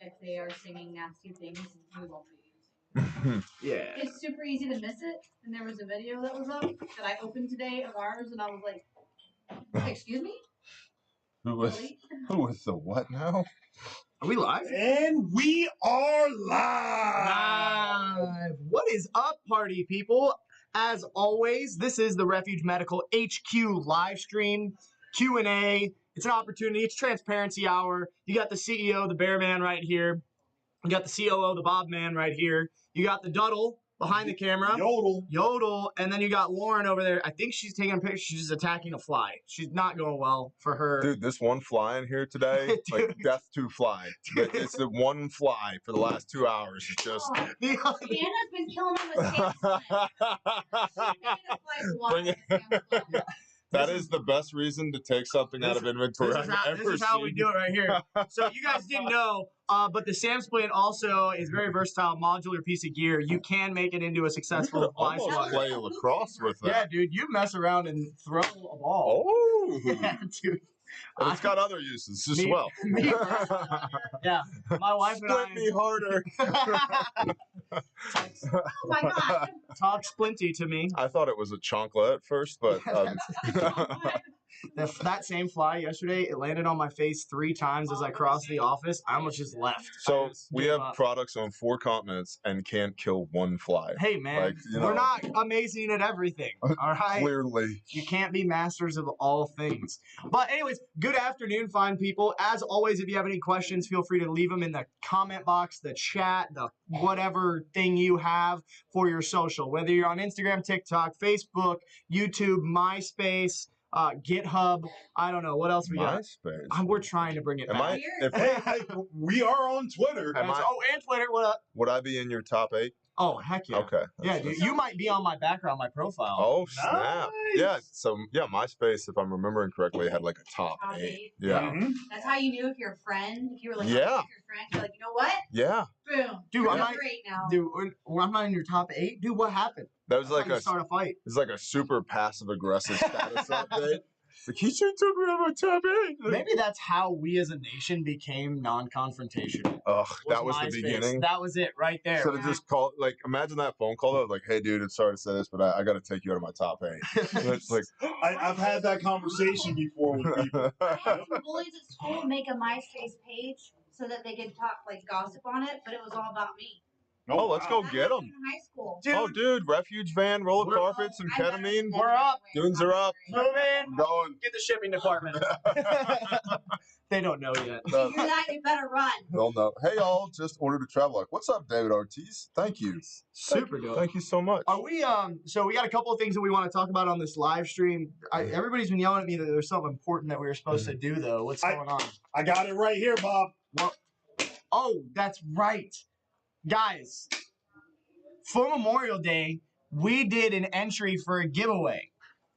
if they are singing nasty things, we won't be using. Yeah. It's super easy to miss it. And there was a video that was up that I opened today of ours, and I was like, excuse me? Who was the what now? Are we live? And we are live! What is up, party people? As always, this is the Refuge Medical HQ Livestream Q&A. It's an opportunity. It's transparency hour. You got the CEO, the Bear Man, right here. You got the COO, the Bob Man, right here. You got the Duddle behind the camera. Yodel. And then you got Lauren over there. I think she's taking a picture. She's attacking a fly. She's not going well for her. Dude, this one fly in here today, like death to fly. It's the one fly for the last 2 hours. It's just... Anna's been killing them with Samsung. That is the best reason to take something out of inventory I've ever seen. This is how we do it right here. So you guys didn't know, but the Sam Splint also is a very versatile, modular piece of gear. You can make it into a successful fly almost play lacrosse with that. Yeah, dude, you mess around and throw a ball. Oh, yeah, dude. And it's got other uses as well. Yeah, my wife and I. Split me harder. Oh my god! Talk splinty to me. I thought it was a chonkla at first, but that same fly yesterday, it landed on my face 3 times as I crossed the office. I almost just left. So we have products on 4 continents and can't kill one fly. Hey man, we're not amazing at everything. All right, clearly you can't be masters of all things. But anyways, good afternoon, fine people. As always, if you have any questions, feel free to leave them in the comment box, the chat, the whatever thing you have for your social, whether you're on Instagram, TikTok, Facebook, YouTube, MySpace, GitHub. I don't know what else we got. MySpace. We're trying to bring it back. Hey, we are on Twitter. And Twitter. What up? Would I be in your top 8? Oh, heck yeah. Okay. Yeah, dude, you might be on my background, my profile. Oh, snap. Nice. Yeah, so, yeah, MySpace, if I'm remembering correctly, had like a top 8. Yeah. Mm-hmm. That's how you knew if you're a friend. If you were like, yeah. your friend, you're like, you know what? Yeah. Boom. Dude, I'm great now. Dude, I'm not in your top 8. Dude, what happened? That was like start a fight. It's like a super passive-aggressive status update. Like, he should have took me on my top 8. Maybe that's how we as a nation became non-confrontational. Ugh, that was the beginning. That was it right there. Should have just called, like, imagine that phone call that was like, hey, dude, I'm sorry to say this, but I got to take you out of my top 8. It's like, I've had that conversation before with people. I had some bullies at school make a MySpace page so that they could talk, like, gossip on it, but it was all about me. Oh, let's go get them. In high school. Dude, refuge van, roller carpets, and ketamine. We're up. Dunes are up. Move in. I'm going. Get the shipping department. They don't know yet. If you hear that, you better run. They'll know. Hey, y'all, just ordered a travel like, what's up, David Ortiz? Thank you. Super dope. Thank you so much. Are we, so we got a couple of things that we want to talk about on this live stream. Everybody's been yelling at me that there's something important that we were supposed to do, though. What's going on? I got it right here, Bob. Well, oh, that's right. Guys, for Memorial Day, we did an entry for a giveaway.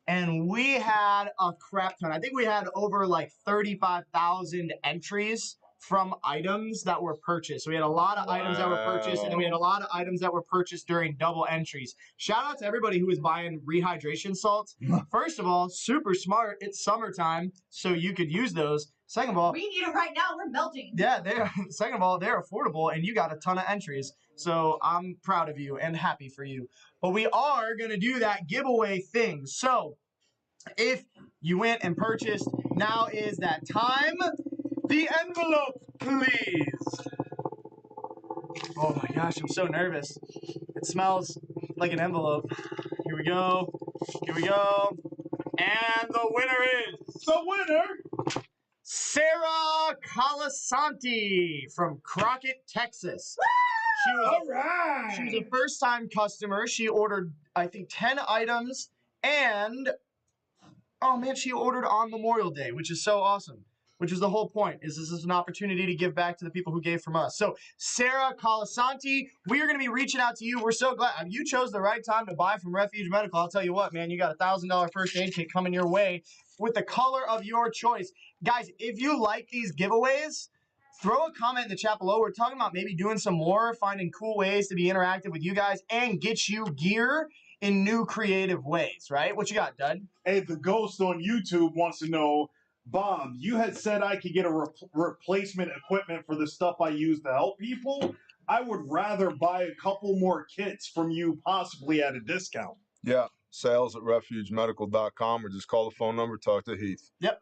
And we had a crap ton. I think we had over like 35,000 entries from items that were purchased. So we had a lot of items that were purchased, and then we had a lot of items that were purchased during double entries. Shout out to everybody who was buying rehydration salts. First of all, super smart. It's summertime, so you could use those. Second of all, we need them right now. We're melting. Yeah, second of all, they're affordable, and you got a ton of entries. So I'm proud of you and happy for you. But we are going to do that giveaway thing. So if you went and purchased, now is that time. The envelope, please. Oh my gosh, I'm so nervous. It smells like an envelope. Here we go. Here we go. And the winner is... The winner... Sarah Colasanti from Crockett, Texas. She was a first-time customer. She ordered, I think, 10 items, and oh man, she ordered on Memorial Day, which is so awesome. Which is the whole point, is this is an opportunity to give back to the people who gave from us. So, Sarah Colasanti, we are going to be reaching out to you. We're so glad. You chose the right time to buy from Refuge Medical. I'll tell you what, man, you got a $1,000 first aid kit coming your way with the color of your choice. Guys, if you like these giveaways, throw a comment in the chat below. We're talking about maybe doing some more, finding cool ways to be interactive with you guys and get you gear in new creative ways, right? What you got, Dud? Hey, the ghost on YouTube wants to know, Bob, you had said I could get a replacement equipment for the stuff I use to help people. I would rather buy a couple more kits from you, possibly at a discount. Yeah, sales at refugemedical.com or just call the phone number, talk to Heath. Yep.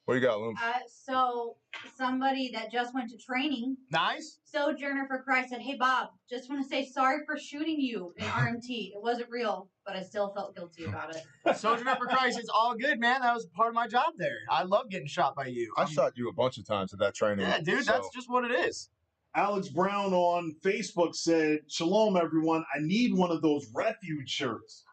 What do you got, Loom? So somebody that just went to training, Nice. Sojourner for Christ, said, "Hey Bob, just want to say sorry for shooting you in RMT. It wasn't real, but I still felt guilty about it." Sojourner for Christ is all good, man. That was part of my job there. I love getting shot by you. I shot you a bunch of times at that training. Yeah, dude, so- that's just what it is. Alex Brown on Facebook said, "Shalom, everyone. I need one of those Refuge shirts."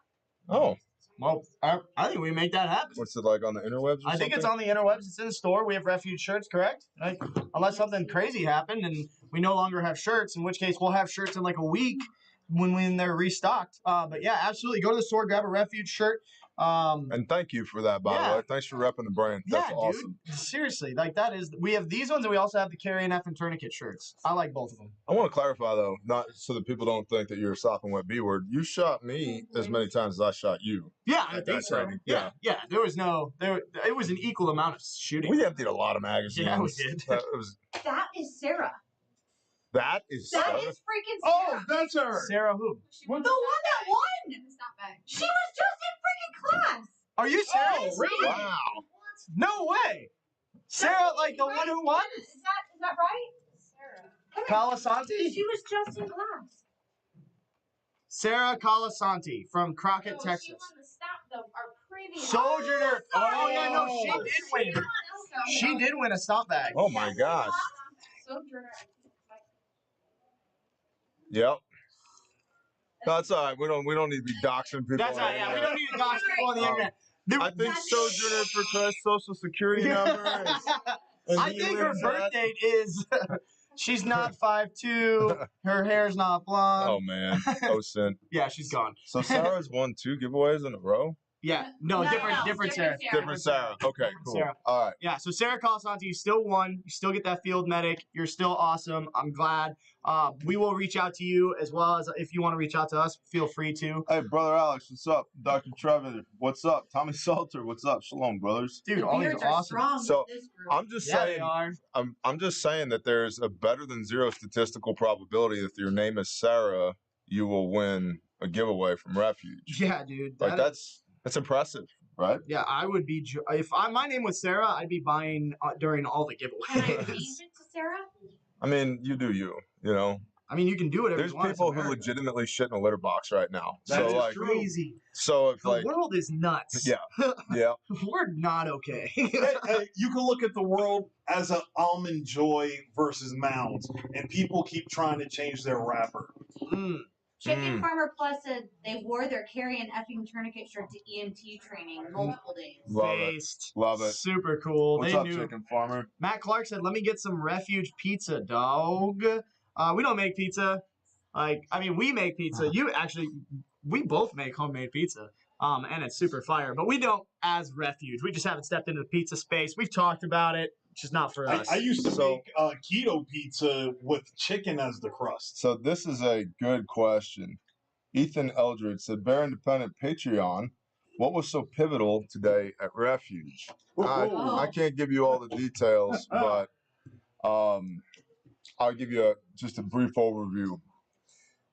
Oh, Well, I think we make that happen. what's it like on the interwebs or I think it's something? on the interwebs. It's in the store. We have Refuge shirts, correct? Like, unless something crazy happened and we no longer have shirts, in which case we'll have shirts in like a week when they're restocked. But yeah, absolutely. Go to the store, grab a Refuge shirt. And thank you for that, by the Yeah. way. Thanks for repping the brand. That's yeah, awesome. dude. Seriously, like that is. We have these ones, and we also have the Carry and F and Tourniquet shirts. I like both of them. I want to clarify, though, not so that people don't think that you're a soft and wet B word. You shot me as many times as I shot you. Yeah, I At think that so. training, Yeah, yeah. There was no. It was an equal amount of shooting. We emptied a lot of magazines. Yeah, we did. That is Sarah. That is That Sarah? is freaking Oh, Sarah. that's her. Sarah, who? The one that won. She was just in freaking class. Are you serious? Oh, really? Wow. No way. Sarah, like the one who won? Is that right? Sarah. Colasanti? She was just in class. Sarah Colasanti from Crockett, No, Texas. She won the our previous. Sojourner. Oh, yeah, no, she Oh. did win. She did win a stomp bag. Oh, my gosh. Sojourner. Yep. No, that's all right. We don't need to be doxing people. That's on right. the Yeah, we internet. don't need to dox people on the internet. Dude, I think Sojourner for Christ's social security number is. and I he think her lives birth at- date is. She's not 5'2". Her hair's not blonde. Oh, man. Oh, sin. Yeah, she's gone. So Sarah's won 2 giveaways in a row? Yeah, no, different Sarah. Different Sarah. Okay, cool. Sarah. All right. Yeah, so Sarah Colasanti, you still won. You still get that field medic. You're still awesome. I'm glad. We will reach out to you as well as if you want to reach out to us, feel free to. Hey, Brother Alex, what's up? Dr. Trevor, what's up? Tommy Salter, what's up? Shalom, brothers. Dude, all these beards are are awesome. strong So, with this group. I'm just Yeah, they saying. are. I'm just saying that there's a better than zero statistical probability that if your name is Sarah, you will win a giveaway from Refuge. Yeah, dude. Like that's impressive, right? Yeah, I would be my name was Sarah, I'd be buying during all the Can I giveaways. change it to Sarah? I mean, you do you. You know, I mean, you can do whatever there's you want. It's people who America. legitimately shit in a litter box right now. That So is like, true. Crazy. so if The like, world is nuts. yeah, yeah. We're not okay. Hey, you can look at the world as an almond joy versus mounds, and people keep trying to change their wrapper. Mm. Chicken Farmer Plus said they wore their Carry and effing tourniquet shirt to EMT training multiple days. Love it. Based. Love it. Super cool. What's they up, knew. chicken farmer? Matt Clark said, "Let me get some Refuge pizza, dog." We don't make pizza. Like, I mean, we make pizza. We both make homemade pizza. And it's super fire. But we don't as Refuge. We just haven't stepped into the pizza space. We've talked about it. It's just not for us. I used to So- make keto pizza with chicken as the crust. So this is a good question. Ethan Eldridge said, Bear Independent Patreon, what was so pivotal today at Refuge? I can't give you all the details, but I'll give you just a brief overview.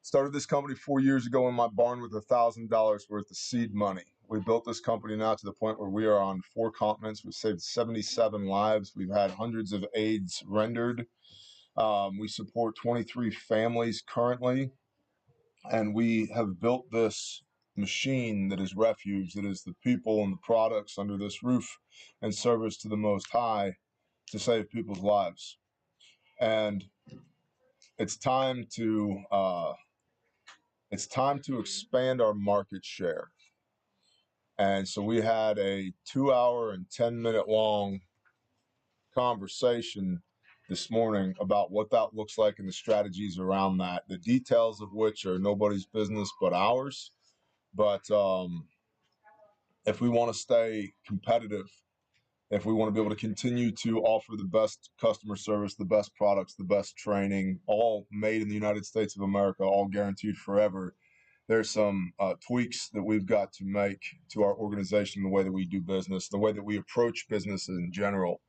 Started this company 4 years ago in my barn with $1,000 worth of seed money. We built this company now to the point where we are on 4 continents. We've saved 77 lives. We've had hundreds of aids rendered. We support 23 families currently. And we have built this machine that is Refuge, that is the people and the products under this roof and service to the Most High to save people's lives. And it's time to expand our market share. And so we had a 2-hour and 10-minute long conversation this morning about what that looks like and the strategies around that, the details of which are nobody's business but ours. But if we want to stay competitive, if we want to be able to continue to offer the best customer service, the best products, the best training, all made in the United States of America, all guaranteed forever, there's some tweaks that we've got to make to our organization, the way that we do business, the way that we approach business in general.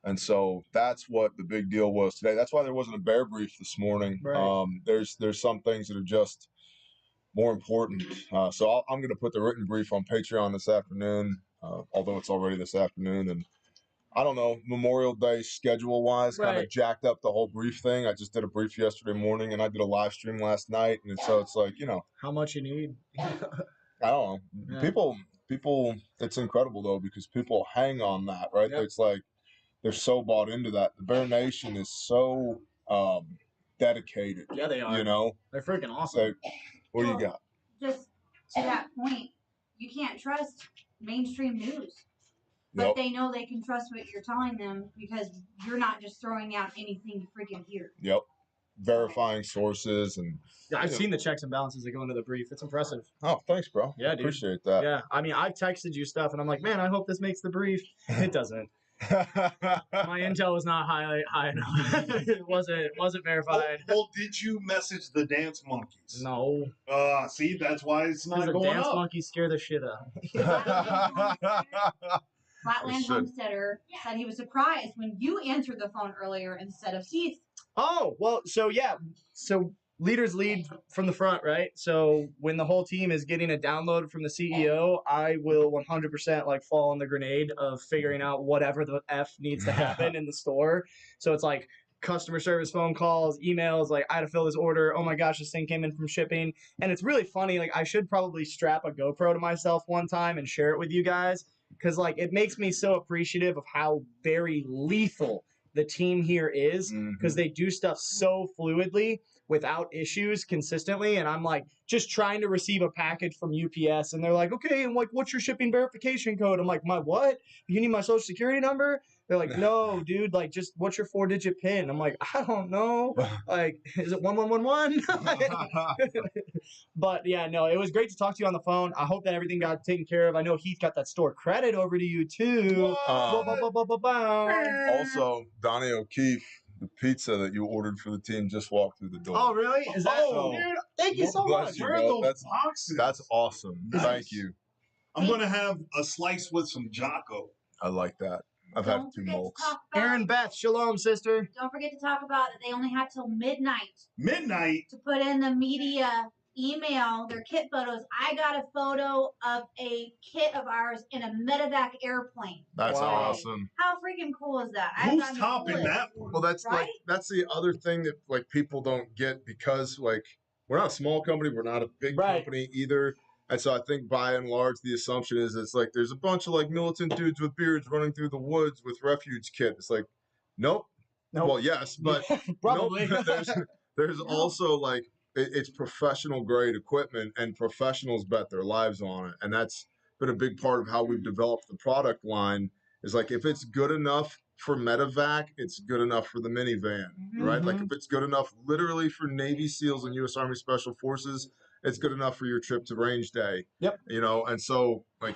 And so that's what the big deal was today. That's why there wasn't a bear brief this morning. Right. There's some things that are just more important. So I'm going to put the written brief on Patreon this afternoon, although it's already this afternoon. And I don't know, Memorial Day schedule-wise kind of Right. jacked up the whole brief thing. I just did a brief yesterday morning, and I did a live stream last night. And so it's like, How much you need? I don't know. Yeah. People, it's incredible, though, because people hang on that, right? Yep. It's like they're so bought into that. The Bear Nation is so dedicated. Yeah, they are. They're freaking awesome. So, what do you got? Just to that point, you can't trust mainstream news. But Yep. they know they can trust what you're telling them because you're not just throwing out anything to freaking hear. Yep. Verifying sources and. Yeah, I've seen the checks and balances that go into the brief. It's impressive. Oh, thanks, bro. Yeah, dude. Appreciate that. Yeah, I mean, I've texted you stuff, and I'm like, man, I hope this makes the brief. It doesn't. My intel was not high enough. It wasn't verified. Well, did you message the dance monkeys? No. See, that's why it's not The going dance up. monkeys scare the shit out of me. Flatland should. Homesteader said he was surprised when you answered the phone earlier instead of Heath. Oh, well, so yeah. So leaders lead from the front, right? So when the whole team is getting a download from the CEO, I will 100% fall on the grenade of figuring out whatever the F needs to happen in the store. So it's like customer service phone calls, emails, I had to fill this order. Oh my gosh, this thing came in from shipping. And it's really funny. I should probably strap a GoPro to myself one time and share it with you guys because it makes me so appreciative of how very lethal the team here is because they do stuff so fluidly without issues consistently. And I'm just trying to receive a package from UPS and they're like, okay, and what's your shipping verification code? I'm like, my what? You need my social security number? They're like, no, dude, just what's your 4-digit PIN? I'm like, I don't know. Is it 1111? But yeah, no, it was great to talk to you on the phone. I hope that everything got taken care of. I know Heath got that store credit over to you too. Also, Donnie O'Keefe, the pizza that you ordered for the team just walked through the door. Oh, really? Is that? Oh, dude, thank you so bless much. you, Where are bro. those boxes? That's awesome. Nice. Thank you. I'm going to have a slice with some Jocko. I like that. I've had Don't 2 forget to molds. talk about- Aaron Beth, shalom, sister. Don't forget to talk about that they only had till midnight Midnight? to put in the media email their kit photos. I got a photo of a kit of ours in a medevac airplane. That's Wow. awesome. How freaking cool is that? I've Who's gotten topping coolest. that? Well, that's Right? that's the other thing that people don't get because we're not a small company, we're not a big Right. company either. And so I think by and large the assumption is it's there's a bunch of militant dudes with beards running through the woods with Refuge kit. It's nope. Nope. Well, yes, but Probably. nope. There's also it's professional grade equipment and professionals bet their lives on it. And that's been a big part of how we've developed the product line is if it's good enough for medevac, it's good enough for the minivan, right? If it's good enough literally for Navy SEALs and U.S. Army Special Forces, it's good enough for your trip to range day. Yep. And so a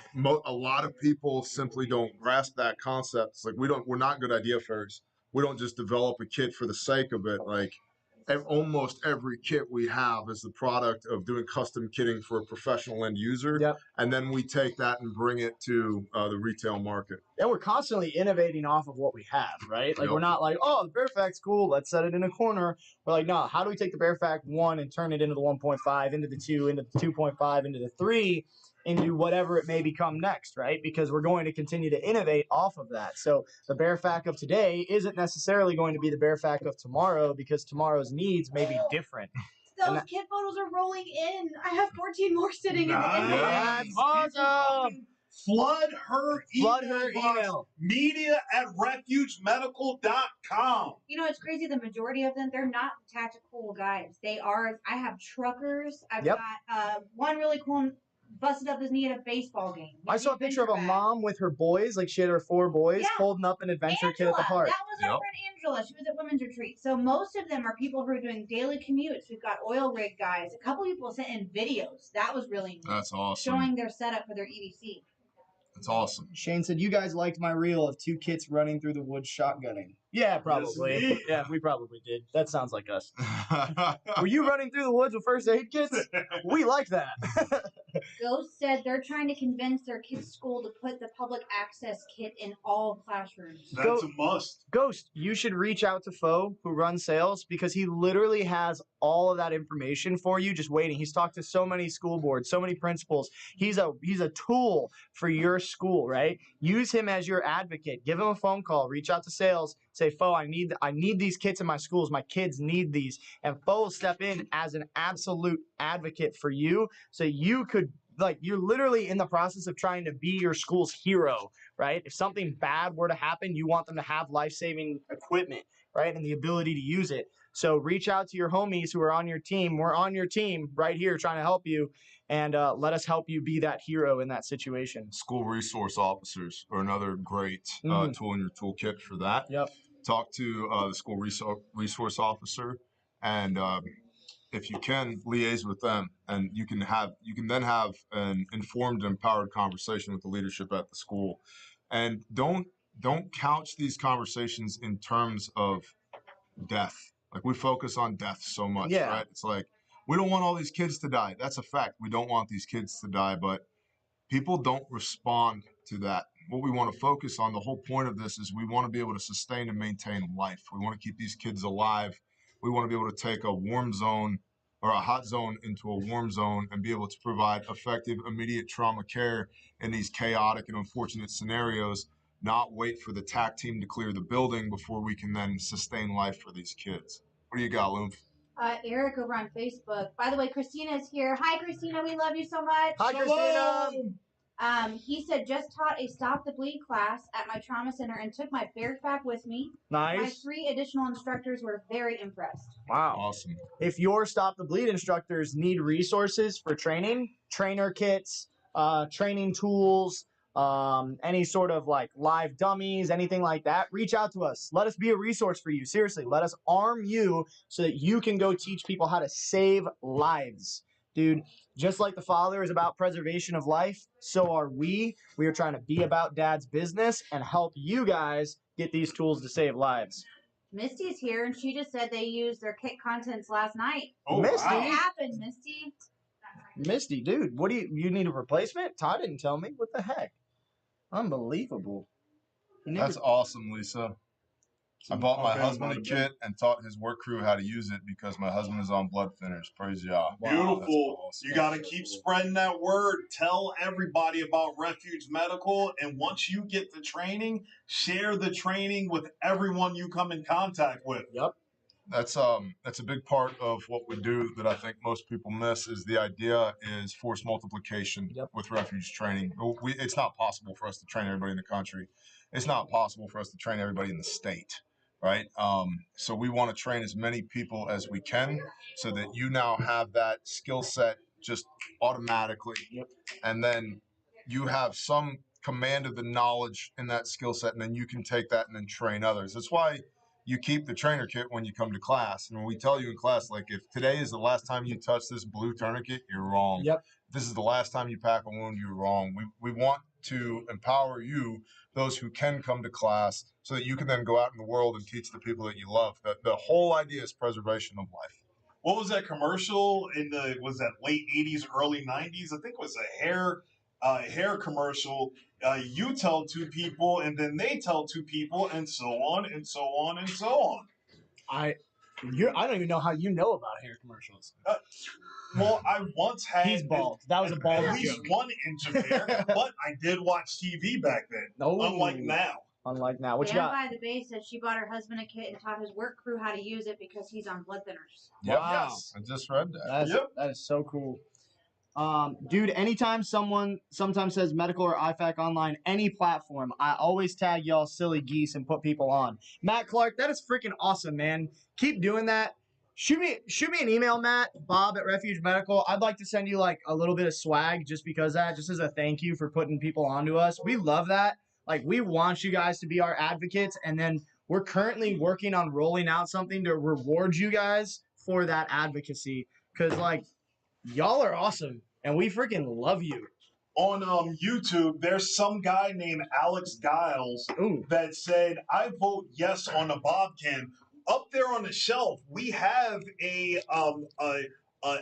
lot of people simply don't grasp that concept. It's we're not good idea fairs. We don't just develop a kit for the sake of it. Almost every kit we have is the product of doing custom kitting for a professional end user. Yep. And then we take that and bring it to the retail market. And we're constantly innovating off of what we have, right? Yep. We're not oh, the Bearfac's cool, let's set it in a corner. We're no, how do we take the Bearfac 1 and turn it into the 1.5, into the 2, into the 2.5, into the 3, into whatever it may become next, right? Because we're going to continue to innovate off of that. So the Bearfac of today isn't necessarily going to be the Bearfac of tomorrow because tomorrow's needs may be different. Those kit photos are rolling in. I have 14 more sitting in the Nice. inbox. That's awesome. Flood her Flood email. her box, email. media@refugemedical.com. It's crazy. The majority of them, they're not tactical guys. They are. I have truckers. I've Yep. got one really cool busted up his knee at a baseball game. I saw a picture of a Adventure mom with her boys, she had her 4 boys, Yeah. holding up an adventure Angela, kit at the park. that was our friend Angela. She was at Women's Retreat. So most of them are people who are doing daily commutes. We've got oil rig guys. A couple people sent in videos. That was really neat. That's awesome. Showing their setup for their EDC. That's awesome. Shane said, you guys liked my reel of 2 kits running through the woods shotgunning. Yeah, probably. me. Yeah, we probably did. That sounds like us. Were you running through the woods with first aid kits? We like that. Ghost said they're trying to convince their kids' school to put the public access kit in all classrooms. That's a must. Ghost, you should reach out to Foe, who runs sales, because he literally has all of that information for you just waiting. He's talked to so many school boards, so many principals. He's a tool for your school, right? Use him as your advocate. Give him a phone call. Reach out to sales. Say, Foe, I need these kits in my schools. My kids need these. And Foe will step in as an absolute advocate for you, so you could, like, you're literally in the process of trying to be your school's hero, right? If something bad were to happen, you want them to have life-saving equipment, right? And the ability to use it. So reach out to your homies who are on your team. We're on your team right here trying to help you, and let us help you be that hero in that situation. School resource officers are another great tool in your toolkit for that. Yep. Talk to the school resource officer, and if you can, liaise with them, and you can then have an informed and empowered conversation with the leadership at the school. And don't couch these conversations in terms of death. Like, we focus on death so much, right? It's like, we don't want all these kids to die. That's a fact. We don't want these kids to die, but people don't respond to that. What we want to focus on, the whole point of this is we want to be able to sustain and maintain life. We want to keep these kids alive. We want to be able to take a warm zone or a hot zone into a warm zone and be able to provide effective, immediate trauma care in these chaotic and unfortunate scenarios, not wait for the TAC team to clear the building before we can then sustain life for these kids. What do you got, Lumph? Eric over on Facebook. By the way, Christina's here. Hi, Christina. We love you so much. Hi, Christina. He said, just taught a Stop the Bleed class at my trauma center and took my backpack with me. Nice. My 3 additional instructors were very impressed. Wow. Awesome. If your Stop the Bleed instructors need resources for training, trainer kits, training tools, any sort of like live dummies, anything like that, reach out to us. Let us be a resource for you. Seriously, let us arm you so that you can go teach people how to save lives. Dude, just like the Father is about preservation of life, so are we. We are trying to be about Dad's business and help you guys get these tools to save lives. Misty's here, and she just said they used their kit contents last night. Oh, Misty. What wow. happened, Misty? Misty, dude, what do you need a replacement? Todd didn't tell me. What the heck? Unbelievable. That's awesome, Lisa. I bought my husband a kit and taught his work crew how to use it because my husband is on blood thinners. Praise Yah. Beautiful. Awesome. You got to keep spreading that word. Tell everybody about Refuge Medical. And once you get the training, share the training with everyone you come in contact with. Yep. That's a big part of what we do that I think most people miss is the idea is force multiplication with Refuge training. It's not possible for us to train everybody in the country. It's not possible for us to train everybody in the state, right? So we want to train as many people as we can so that you now have that skill set just automatically. And then you have some command of the knowledge in that skill set, and then you can take that and then train others. That's why you keep the trainer kit when you come to class. And when we tell you in class, like, if today is the last time you touch this blue tourniquet, you're wrong. If this is the last time you pack a wound, you're wrong. We want to empower you, those who can come to class, so that you can then go out in the world and teach the people that you love. The whole idea is preservation of life. What was that commercial in the, was that late 80s, early 90s? I think it was a hair commercial. You tell 2 people, and then they tell 2 people, and so on, and so on, and so on. I don't even know how you know about hair commercials. Well, I once had... He's bald. That was a bald at least joke. 1 inch of hair, but I did watch TV back then, unlike now. Unlike now. What you got? By the Bay said she bought her husband a kit and taught his work crew how to use it because he's on blood thinners. Wow. Yes, I just read that. That is so cool. Dude, anytime someone sometimes says medical or IFAC online, any platform, I always tag y'all silly geese and put people on. Matt Clark, that is freaking awesome, man. Keep doing that. Shoot me an email, Matt, Bob at Refuge Medical. I'd like to send you like a little bit of swag just because just as a thank you for putting people onto us. We love that. Like, we want you guys to be our advocates, and then we're currently working on rolling out something to reward you guys for that advocacy because, like, y'all are awesome, and we freaking love you. on YouTube, there's some guy named Alex Giles that said, "I vote yes on the Bob can." Up there on the shelf, we have a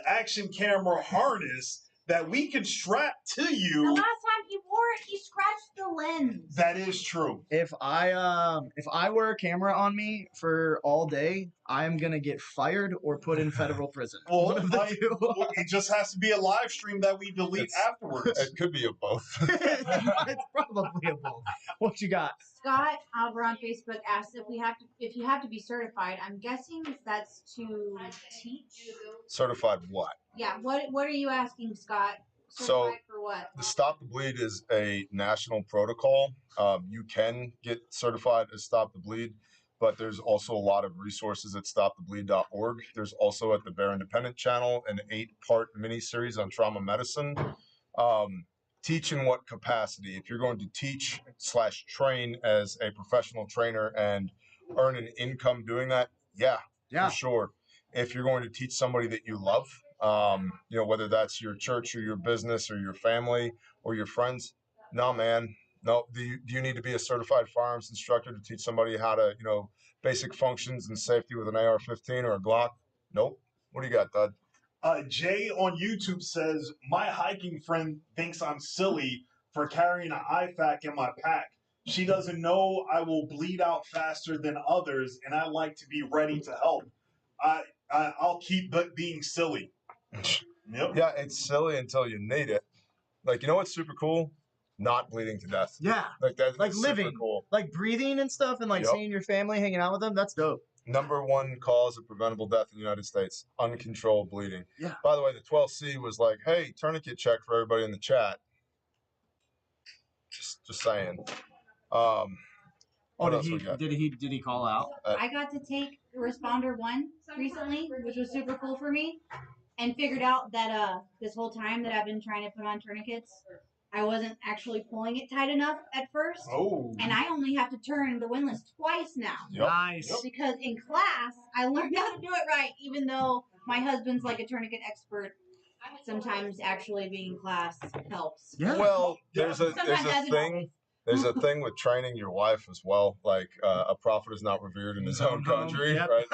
action camera harness that we can strap to The you. last time he wore it, he scratched the lens. That is true. If I wear a camera on me for all day, I am gonna get fired or put in federal prison. Well, One of the two. it just has to be a live stream that we delete afterwards. It could be a both. It's probably a both. What you got? Scott over on Facebook asked if you have to be certified. I'm guessing that's to teach. Certified what? Yeah. What are you asking, Scott? So- Certified for what? The Stop the Bleed is a national protocol. You can get certified as Stop the Bleed, but there's also a lot of resources at stopthebleed.org. There's also at the Bear Independent channel an 8-part mini-series on trauma medicine. Teach in what capacity? If you're going to teach/train as a professional trainer and earn an income doing that, yeah, for sure. If you're going to teach somebody that you love, whether that's your church or your business or your family or your friends, no, man. No, do you need to be a certified firearms instructor to teach somebody how to, basic functions and safety with an AR-15 or a Glock? Nope. What do you got, Dud? Jay on YouTube says, "My hiking friend thinks I'm silly for carrying an IFAK in my pack. She doesn't know I will bleed out faster than others, and I like to be ready to help. I'll keep being silly." Yep. Yeah, it's silly until you need it. Like, you know what's super cool? Not bleeding to death. Yeah. That's Like super living. cool. Like breathing and stuff and like seeing your family, hanging out with them. That's dope. #1 cause of preventable death in the United States, uncontrolled bleeding. Yeah. By the way, the 12C was like, hey, tourniquet check for everybody in the chat. Just saying. What else we got? Did he call out? I got to take Responder 1 recently, which was super cool for me, and figured out that this whole time that I've been trying to put on tourniquets, I wasn't actually pulling it tight enough at first. Oh. And I only have to turn the windlass twice now. Yep. Nice. Because in class, I learned how to do it right, even though my husband's like a tourniquet expert. Sometimes actually being in class helps. Yeah. Well, there's a Sometimes doesn't thing. There's a thing with training your wife as well. Like a prophet is not revered in his own country, Yep. right?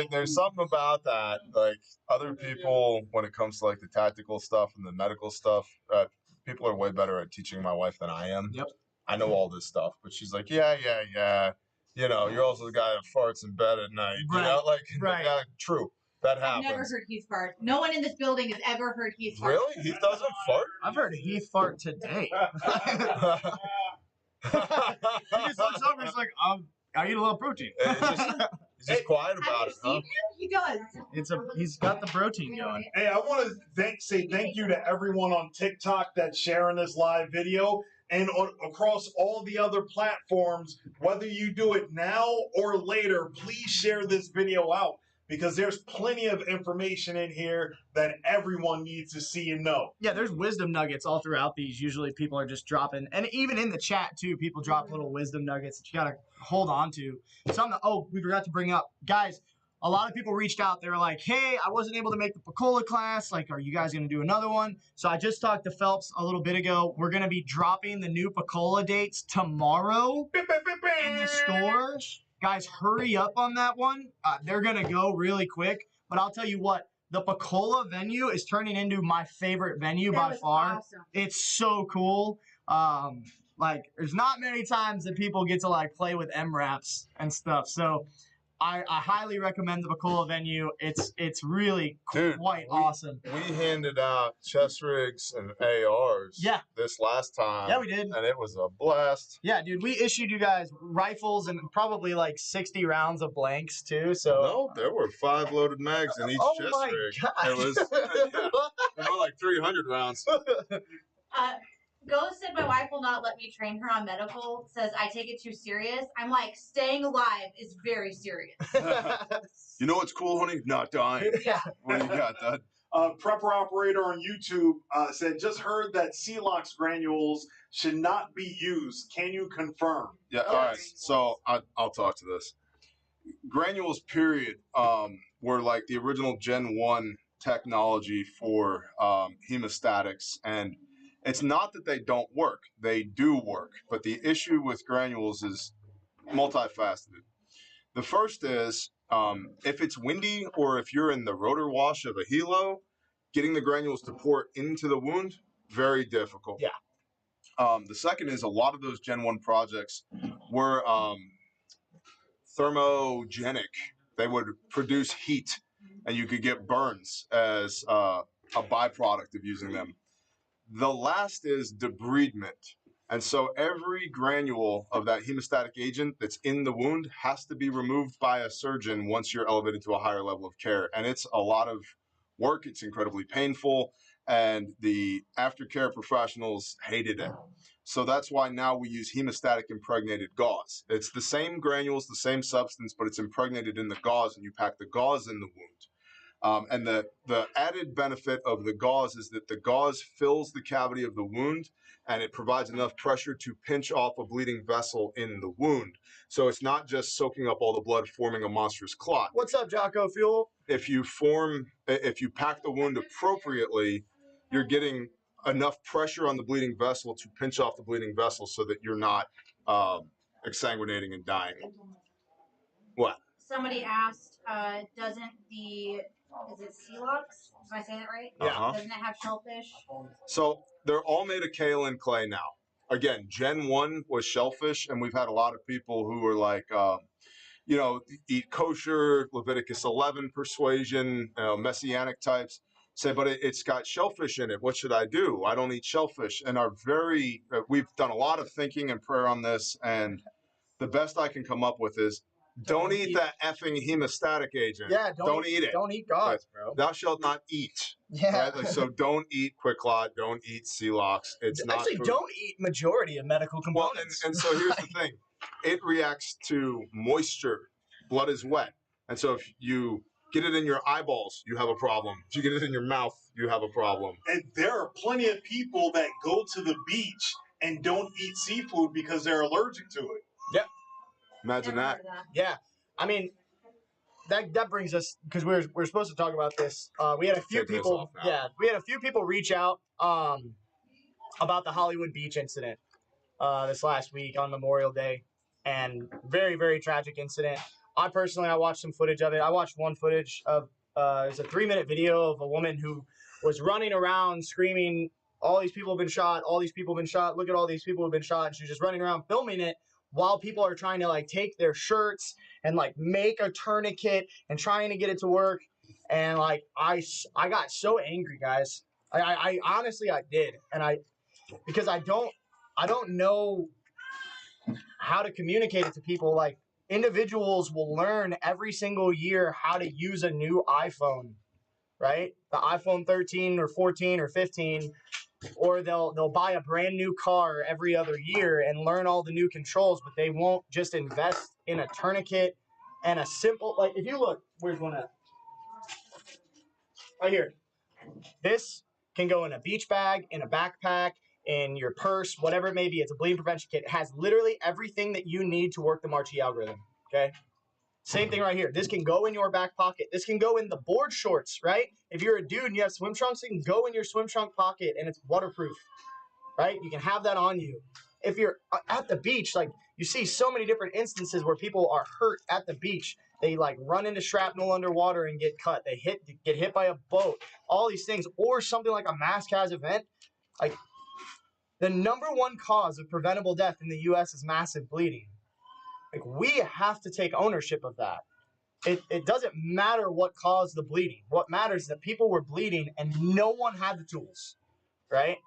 There's something about that. Like other people, when it comes to like the tactical stuff and the medical stuff, people are way better at teaching my wife than I am. Yep. I know all this stuff, but she's like, yeah. You're also the guy that farts in bed at night. Right. Right. Yeah, true. That I've happens. never heard Heath fart. No one in this building has ever heard Heath fart. Really? He doesn't fart? I've heard Heath fart today. He just looks over. He's like, I eat a little protein. He's just quiet Have about you it, seen huh? him? He does. He's got the protein going. Hey, I want to say thank you to everyone on TikTok that's sharing this live video and across all the other platforms. Whether you do it now or later, please share this video out because there's plenty of information in here that everyone needs to see and know. Yeah, there's wisdom nuggets all throughout these. Usually people are just dropping, and even in the chat too, people drop little wisdom nuggets that you got to hold on to. We forgot to bring up. Guys, a lot of people reached out. They were like, hey, I wasn't able to make the Picola class. Like, are you guys going to do another one? So I just talked to Phelps a little bit ago. We're going to be dropping the new Picola dates tomorrow in the store. Guys, hurry up on that one. They're going to go really quick. But I'll tell you what, the Picola venue is turning into my favorite venue by far. Awesome. It's so cool. There's not many times that people get to, like, play with MRAPs and stuff. So I highly recommend the Picola venue. It's really quite awesome. We handed out chest rigs and ARs this last time. Yeah, we did. And it was a blast. Yeah, dude, we issued you guys rifles and probably like 60 rounds of blanks too. So No, there were 5 loaded mags in each chest rig. God. It was more like 300 rounds. Ghost said my wife will not let me train her on medical. Says I take it too serious. I'm like, staying alive is very serious. You know what's cool, honey? Not dying. Yeah. What do you got, Dad? Prepper Operator on YouTube said, just heard that Celox granules should not be used. Can you confirm? Yeah, all right. So I'll talk to this. Granules, period, were like the original Gen 1 technology for hemostatics, and it's not that they don't work. They do work, but the issue with granules is multifaceted. The first is if it's windy or if you're in the rotor wash of a helo, getting the granules to pour into the wound, very difficult. Yeah. The second is a lot of those Gen 1 projects were thermogenic. They would produce heat and you could get burns as a byproduct of using them. The last is debridement. And so every granule of that hemostatic agent that's in the wound has to be removed by a surgeon once you're elevated to a higher level of care. And it's a lot of work. It's incredibly painful. And the aftercare professionals hated it. So that's why now we use hemostatic impregnated gauze. It's the same granules, the same substance, but it's impregnated in the gauze, and you pack the gauze in the wound. And the added benefit of the gauze is that the gauze fills the cavity of the wound, and it provides enough pressure to pinch off a bleeding vessel in the wound. So it's not just soaking up all the blood, forming a monstrous clot. What's up, Jocko Fuel? If you pack the wound appropriately, you're getting enough pressure on the bleeding vessel to pinch off the bleeding vessel so that you're not exsanguinating and dying. What? Somebody asked, doesn't is it Celox? Did I say that right? Yeah. Doesn't it have shellfish? So they're all made of kaolin clay now. Again, Gen 1 was shellfish, and we've had a lot of people who are like, eat kosher, Leviticus 11 persuasion, messianic types, say, but it's got shellfish in it. What should I do? I don't eat shellfish. And we've done a lot of thinking and prayer on this, and the best I can come up with is don't eat that effing hemostatic agent. Yeah, don't eat it. Don't eat gauze, bro. Thou shalt not eat. Yeah. Right? So don't eat Quicklot, don't eat Celox. It's not actually food. Don't eat majority of medical Well, components. and so here's the thing. It reacts to moisture. Blood is wet. And so if you get it in your eyeballs, you have a problem. If you get it in your mouth, you have a problem. And there are plenty of people that go to the beach and don't eat seafood because they're allergic to it. Yeah. Imagine that. Yeah. I mean, that brings us, because we're supposed to talk about this. We had a few people. Yeah, we had a few people reach out about the Hollywood Beach incident this last week on Memorial Day, and very, very tragic incident. I watched some footage of it. I watched one footage of it's a 3-minute video of a woman who was running around screaming, "All these people have been shot! All these people have been shot! Look at all these people who have been shot!" And she was just running around filming it while people are trying to like take their shirts and like make a tourniquet and trying to get it to work. And like I got so angry, guys. I honestly I did, and because I don't know how to communicate it to people. Like, individuals will learn every single year how to use a new iPhone, right? The iPhone 13 or 14 or 15, or they'll buy a brand new car every other year and learn all the new controls, but they won't just invest in a tourniquet and a simple, like, if you look, where's one at? Right here. This can go in a beach bag, in a backpack, in your purse, whatever it may be. It's a bleeding prevention kit. It has literally everything that you need to work the Marchi algorithm, okay? Same thing right here. This can go in your back pocket. This can go in the board shorts, right? If you're a dude and you have swim trunks, it can go in your swim trunk pocket, and it's waterproof, right? You can have that on you. If you're at the beach, like, you see so many different instances where people are hurt at the beach. They like run into shrapnel underwater and get cut. They get hit by a boat, all these things, or something like a mass casualty event. Like, the number one cause of preventable death in the U.S. is massive bleeding. Like, we have to take ownership of that. It doesn't matter what caused the bleeding. What matters is that people were bleeding and no one had the tools, right?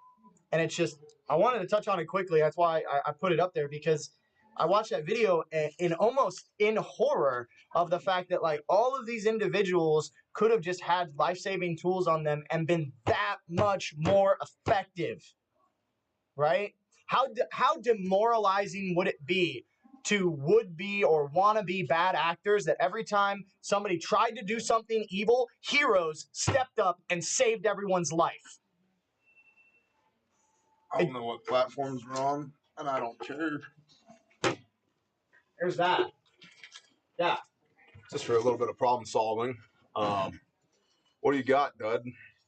And it's just, I wanted to touch on it quickly. That's why I put it up there, because I watched that video in horror of the fact that, like, all of these individuals could have just had life-saving tools on them and been that much more effective. Right? How demoralizing would it be to would-be or wanna-be bad actors that every time somebody tried to do something evil, heroes stepped up and saved everyone's life? I don't know what platforms we're on, and I don't care. There's that. Yeah. Just for a little bit of problem solving. What do you got, Dud?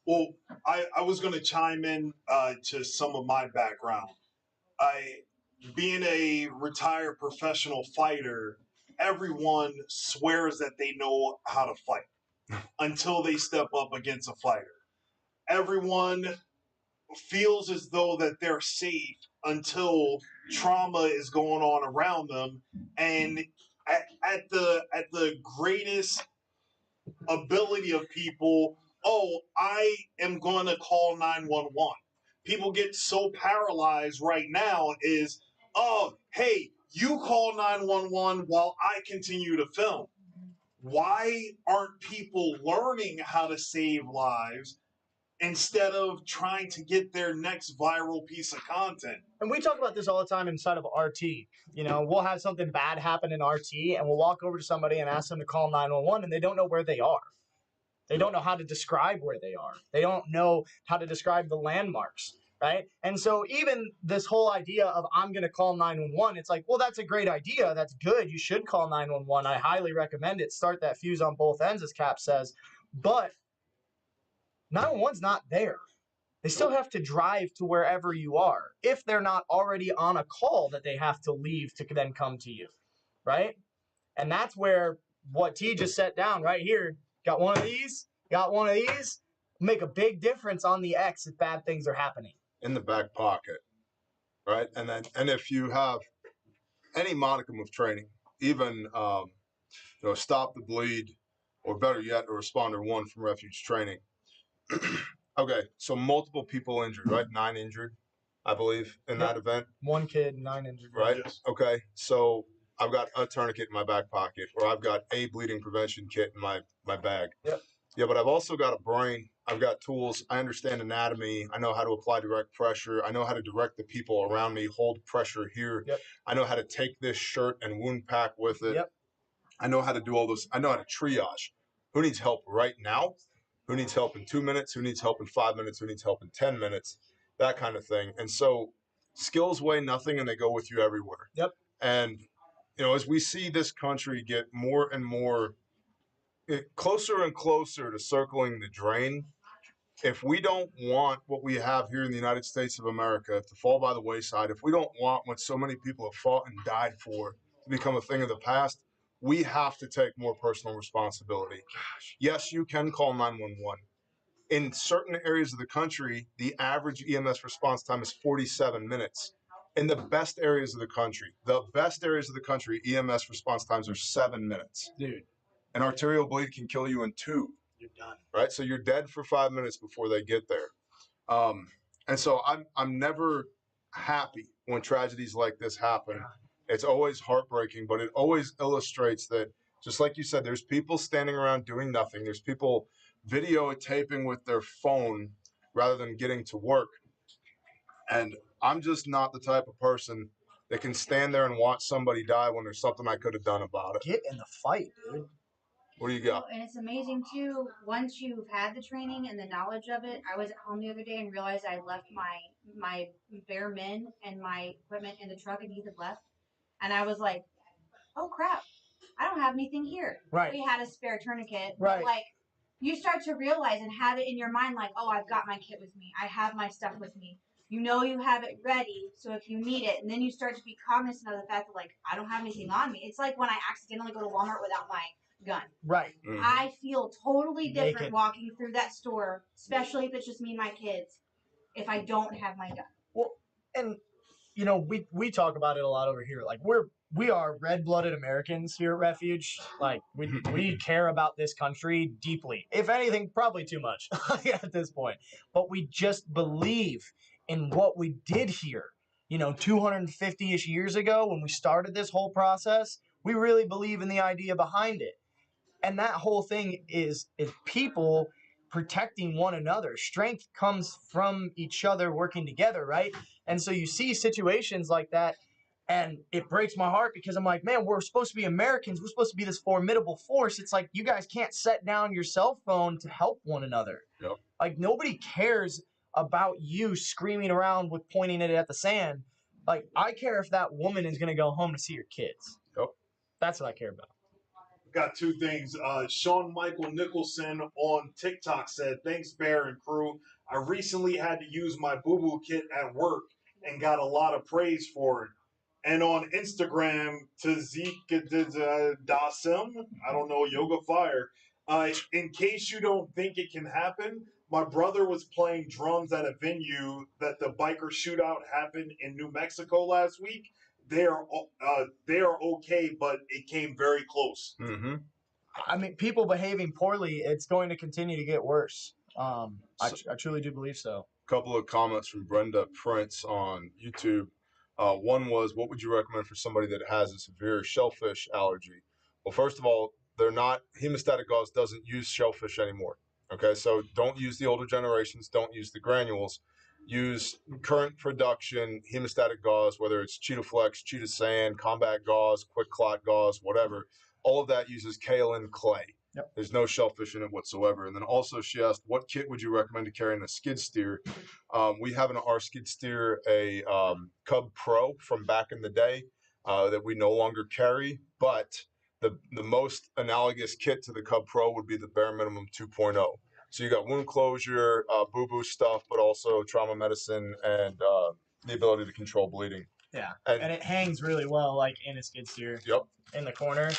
Well, I was going to chime in to some of my background. Being a retired professional fighter, everyone swears that they know how to fight until they step up against a fighter. Everyone feels as though that they're safe until trauma is going on around them, and at the greatest ability of people, oh, I am going to call 911. People get so paralyzed right now is, oh, hey, you call 911 while I continue to film. Why aren't people learning how to save lives instead of trying to get their next viral piece of content? And we talk about this all the time inside of RT. You know, we'll have something bad happen in RT, and we'll walk over to somebody and ask them to call 911, and they don't know where they are. They don't know how to describe where they are. They don't know how to describe the landmarks, right? And so even this whole idea of I'm going to call 911, it's like, well, that's a great idea. That's good. You should call 911. I highly recommend it. Start that fuse on both ends, as Cap says. But 911's not there. They still have to drive to wherever you are if they're not already on a call that they have to leave to then come to you, right? And that's where what T just set down right here, got one of these, make a big difference on the X if bad things are happening. In the back pocket, right? And if you have any modicum of training, even stop the bleed, or better yet, a responder 1 from Refuge training. Okay, so multiple people injured, right? 9 injured, I believe, in that event. 1 kid, 9 injured. Right? Yes. Okay, so I've got a tourniquet in my back pocket, or I've got a bleeding prevention kit in my bag. Yep. Yeah, but I've also got a brain. I've got tools. I understand anatomy. I know how to apply direct pressure. I know how to direct the people around me, hold pressure here. Yep. I know how to take this shirt and wound pack with it. Yep. I know how to do all this. I know how to triage. Who needs help right now? Who needs help in 2 minutes? Who needs help in 5 minutes? Who needs help in 10 minutes? That kind of thing. And so skills weigh nothing, and they go with you everywhere. Yep. And, as we see this country get more and more closer and closer to circling the drain, if we don't want what we have here in the United States of America to fall by the wayside, if we don't want what so many people have fought and died for to become a thing of the past, we have to take more personal responsibility. Yes, you can call 911. In certain areas of the country, the average EMS response time is 47 minutes. In the best areas of the country, EMS response times are 7 minutes. Dude. An arterial bleed can kill you in 2. You're done. Right? So you're dead for 5 minutes before they get there. And so I'm never happy when tragedies like this happen. It's always heartbreaking, but it always illustrates that, just like you said, there's people standing around doing nothing. There's people videotaping with their phone rather than getting to work. And I'm just not the type of person that can stand there and watch somebody die when there's something I could have done about it. Get in the fight, dude. What do you got? Well, and it's amazing too, once you've had the training and the knowledge of it. I was at home the other day and realized I left my bare men and my equipment in the truck, and Ethan left. And I was like, oh crap, I don't have anything here. Right. We had a spare tourniquet. Right. But like, you start to realize and have it in your mind like, oh, I've got my kit with me. I have my stuff with me. You know you have it ready, so if you need it. And then you start to be cognizant of the fact that, like, I don't have anything on me. It's like when I accidentally go to Walmart without my gun. Right. Mm-hmm. I feel totally different Naked. walking through that store, especially if it's just me and my kids, if I don't have my gun. Well, and we talk about it a lot over here. Like we are red-blooded Americans here at Refuge. Like we care about this country deeply. If anything, probably too much at this point. But we just believe in what we did here. 250-ish years ago when we started this whole process, we really believe in the idea behind it. And that whole thing is people protecting one another. Strength comes from each other working together, right? And so you see situations like that, and it breaks my heart because I'm like, man, we're supposed to be Americans. We're supposed to be this formidable force. It's like you guys can't set down your cell phone to help one another. Yep. Like nobody cares about you screaming around with pointing it at the sand. Like I care if that woman is going to go home to see her kids. Yep. That's what I care about. got two things. Sean Michael Nicholson on TikTok said, "Thanks, Bear and crew. I recently had to use my boo-boo kit at work and got a lot of praise for it." And on Instagram, Tazika Dasim, I don't know, Yoga Fire. In case you don't think it can happen, my brother was playing drums at a venue that the biker shootout happened in New Mexico last week. They are okay, but it came very close. Mm-hmm. I mean, people behaving poorly, it's going to continue to get worse. I truly do believe so. Couple of comments from Brenda Prince on YouTube. One was, what would you recommend for somebody that has a severe shellfish allergy? Well, first of all, they're not, hemostatic gauze doesn't use shellfish anymore. Okay, so don't use the older generations, don't use the granules. Use current production hemostatic gauze, whether it's Cheetah Flex, Cheetah Sand, Combat Gauze, Quick Clot Gauze, whatever. All of that uses kaolin clay. Yep. There's no shellfish in it whatsoever. And then also she asked, what kit would you recommend to carry in a skid steer? We have in our skid steer a Cub Pro from back in the day that we no longer carry, but the most analogous kit to the Cub Pro would be the Bare Minimum 2.0. So you got wound closure, boo-boo stuff, but also trauma medicine and the ability to control bleeding. Yeah, and it hangs really well, like in a skid steer. Yep. In the corner.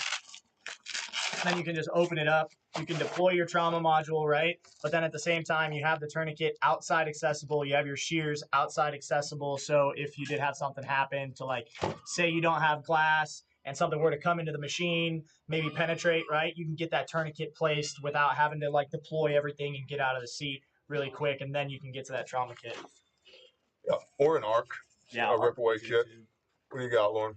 Then you can just open it up. You can deploy your trauma module, right? But then at the same time, you have the tourniquet outside accessible. You have your shears outside accessible. So if you did have something happen to, like, say you don't have glass and something were to come into the machine, maybe penetrate, right? You can get that tourniquet placed without having to, like, deploy everything and get out of the seat really quick. And then you can get to that trauma kit. Yeah. Or an ARC. Yeah. A rip-away kit. What do you got, Lauren?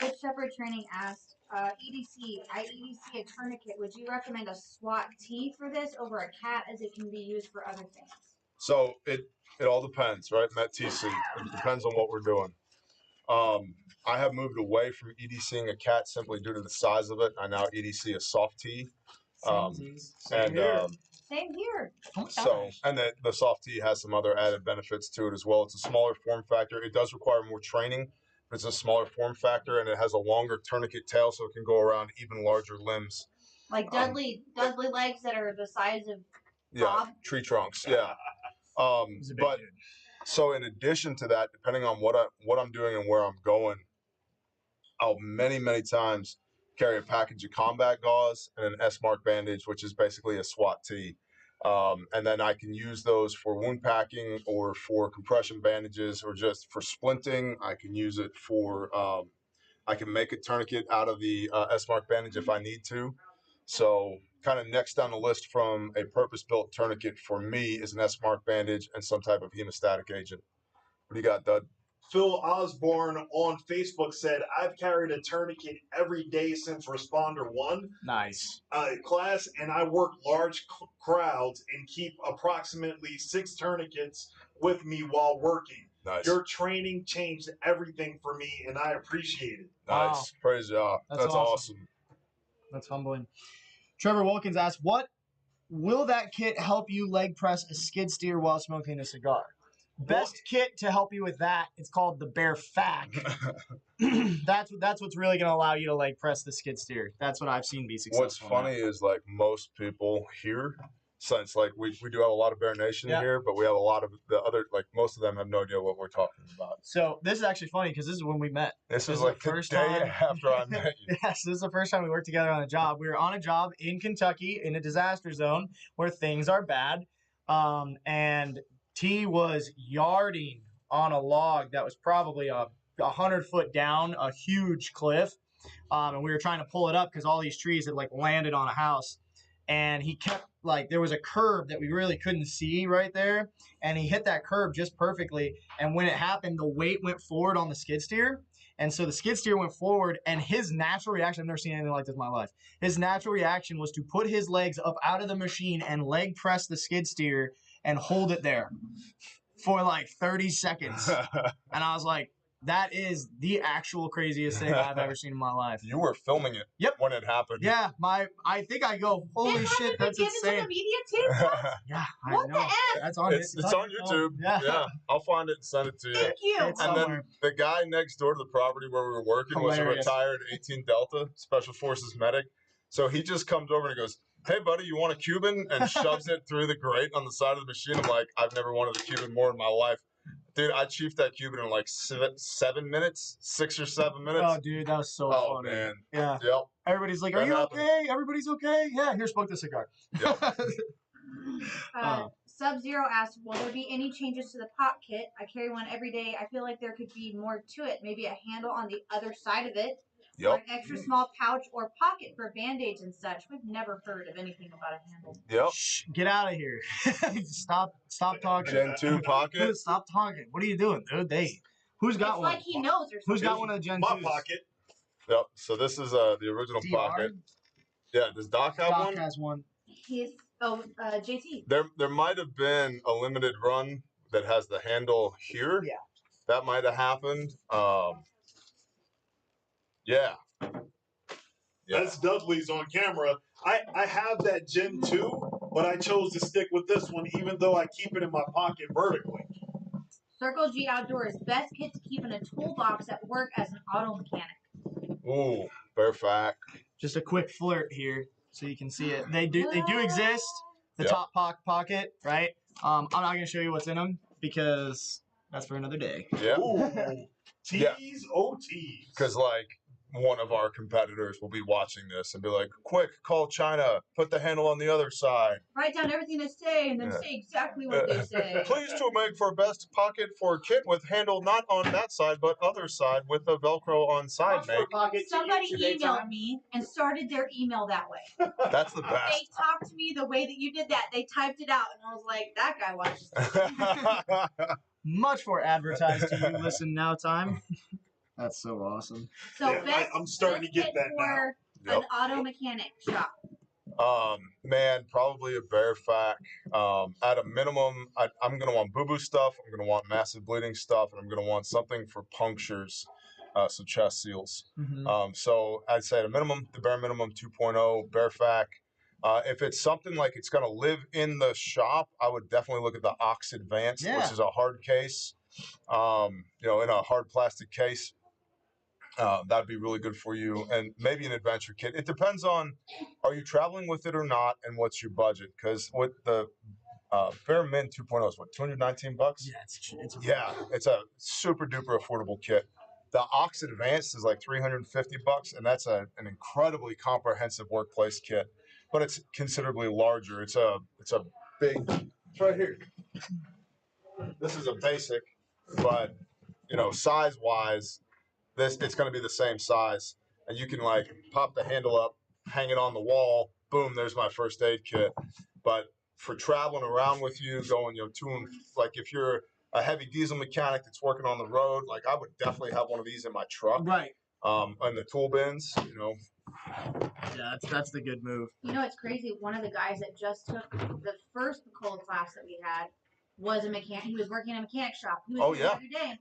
Coach Shepherd Training asked, EDC, I EDC a tourniquet. Would you recommend a SWAT T for this over a CAT as it can be used for other things? So it all depends, right? Met TC. It depends on what we're doing. I have moved away from EDCing a CAT simply due to the size of it. I now EDC a soft T. Same here. Same here. So, and the soft T has some other added benefits to it as well. It's a smaller form factor. It does require more training. But it's a smaller form factor, and it has a longer tourniquet tail, so it can go around even larger limbs. Like Dudley legs that are the size of Bob? Tree trunks. Yeah. But so in addition to that, depending on what I'm doing and where I'm going, I'll many times carry a package of combat gauze and an S-mark bandage, which is basically a SWAT T. And then I can use those for wound packing or for compression bandages or just for splinting. I can use it for, I can make a tourniquet out of the S-mark bandage if I need to. So kind of next down the list from a purpose-built tourniquet for me is an S-mark bandage and some type of hemostatic agent. What do you got, Dud? Phil Osborne on Facebook said, "I've carried a tourniquet every day since Responder 1 Nice. Class, and I work large crowds and keep approximately 6 tourniquets with me while working. Nice. Your training changed everything for me, and I appreciate it." Nice. Wow. Praise God. That's awesome. That's humbling. Trevor Wilkins asked, what will that kit help you leg press a skid steer while smoking a cigar? Best kit to help you with that, it's called the Bear Fac. That's what's really going to allow you to leg press the skid steer. That's what I've seen be successful. What's funny is, like, most people here, since, like, we do have a lot of Bear Nation here, but we have a lot of the other, like, most of them have no idea what we're talking about. So this is actually funny because this is when we met. This is like the first day after I met you. Yes, this is the first time we worked together on a job. We were on a job in Kentucky in a disaster zone where things are bad. And T was yarding on a log that was probably 100 foot down, a huge cliff. And we were trying to pull it up because all these trees had, like, landed on a house. And he kept, like, there was a curb that we really couldn't see right there. And he hit that curb just perfectly. And when it happened, the weight went forward on the skid steer. And so the skid steer went forward, and his natural reaction, I've never seen anything like this in my life. His natural reaction was to put his legs up out of the machine and leg press the skid steer and hold it there for like 30 seconds. And I was like, that is the actual craziest thing I've ever seen in my life. You were filming it when it happened. Yeah, I think I go, holy shit, that's insane. To the media too? Yeah, What I know. the F? That's on It's on YouTube. Yeah, I'll find it and send it to you. Thank you. It's And then somewhere. the guy next door to the property where we were working was a Hilarious. retired 18 Delta Special Forces medic. So he just comes over and he goes, "Hey, buddy, you want a Cuban?" and shoves it through the grate on the side of the machine. I'm like, I've never wanted a Cuban more in my life. Dude, I chiefed that Cuban in like 7 minutes, 6 or 7 minutes. Oh, dude, that was so Oh, funny. man. Yeah. Yep. Everybody's like, "Are That you happened. okay? Everybody's okay?" Yeah, here, smoke the cigar. Yep. Sub-Zero asked, will there be any changes to the pot kit? I carry one every day. I feel like there could be more to it. Maybe a handle on the other side of it. Or Yep. an extra small pouch or pocket for band-aids and such. We've never heard of anything about a handle. Yep. Shh, get out of here. Stop talking. Gen 2 pocket. Dude, stop talking. What are you doing, dude? Who's got It's one? like he knows or Who's something. got one of the Gen My 2s? pocket. Yep. So this is the original DR? pocket. Yeah. Does Doc have Doc one? has one. JT. There might have been a limited run that has the handle here. Yeah. That might have happened. Yeah. Yeah. That's Dudley's on camera. I have that Gen 2, but I chose to stick with this one, even though I keep it in my pocket vertically. Circle G Outdoors. Best kit to keep in a toolbox at work as an auto mechanic. Ooh, bare fact. Just a quick flirt here, so you can see it. They do exist. The Yep. top pocket, right? I'm not gonna show you what's in them because that's for another day. Yeah. Ooh. Yeah. T's, O-T's. Because like one of our competitors will be watching this and be like, "Quick, call China. Put the handle on the other side. Write down everything they say and then Yeah. say exactly what they say. Please to make for best pocket for kit with handle not on that side but other side with the Velcro on side make." Somebody emailed me and started their email that way. That's the They best. talked to me the way that you did that. They typed it out, and I was like, that guy watches this. Much more advertised to you. Listen now time. That's so awesome. So Yeah, I'm starting to get kit that now. for Yep. an auto mechanic shop. Man, probably a bare fact. At a minimum, I'm gonna want boo-boo stuff. I'm gonna want massive bleeding stuff, and I'm gonna want something for punctures, so chest seals. So I'd say at a minimum, the bare minimum 2.0 bare fact. If it's something like it's gonna live in the shop, I would definitely look at the Ox Advanced, Yeah. which is a hard case. In a hard plastic case. That'd be really good for you, and maybe an adventure kit. It depends on, are you traveling with it or not, and what's your budget? Because with the Bare Min 2.0 is what, $219? Yeah, It's a super duper affordable kit. The Ox Advanced is like $350, and that's an incredibly comprehensive workplace kit, but it's considerably larger. It's a big. It's right here. This is a basic, but size wise. It's going to be the same size, and you can like pop the handle up, hang it on the wall, boom, there's my first aid kit. But for traveling around with you, going like if you're a heavy diesel mechanic that's working on the road, like I would definitely have one of these in my truck, right. And the tool bins, Yeah, that's the good move. It's crazy. One of the guys that just took the first cold class that we had was a mechanic. He was working in a mechanic shop. He was here every day.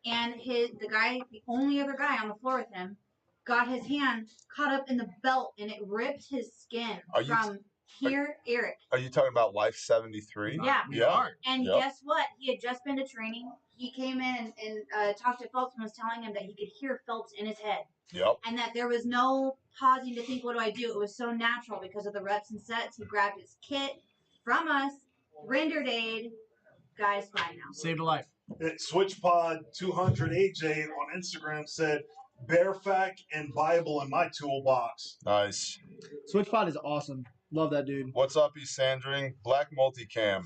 And the only other guy on the floor with him, got his hand caught up in the belt, and it ripped his skin from here, Eric. Are you talking about Life 73? Yeah. Yeah. And guess what? He had just been to training. He came in and talked to Phelps and was telling him that he could hear Phelps in his head. Yep. And that there was no pausing to think, what do I do? It was so natural because of the reps and sets. He grabbed his kit from us, rendered aid. Guy's fine now. Saved a life. SwitchPod 200 AJ on Instagram said, "Bare fact and Bible in my toolbox." Nice. SwitchPod is awesome. Love that dude. What's up, East Sandring? Black Multicam.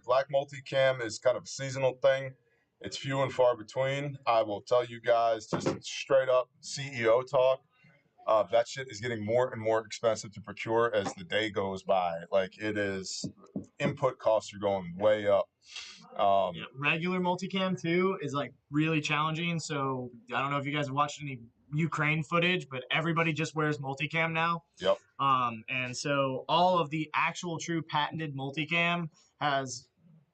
Black Multicam is kind of a seasonal thing. It's few and far between. I will tell you guys just straight up CEO talk. That shit is getting more and more expensive to procure as the day goes by. Like it is, input costs are going way up. Regular multicam too is like really challenging. So I don't know if you guys have watched any Ukraine footage, but everybody just wears multicam now. Yep. And so all of the actual true patented multicam has,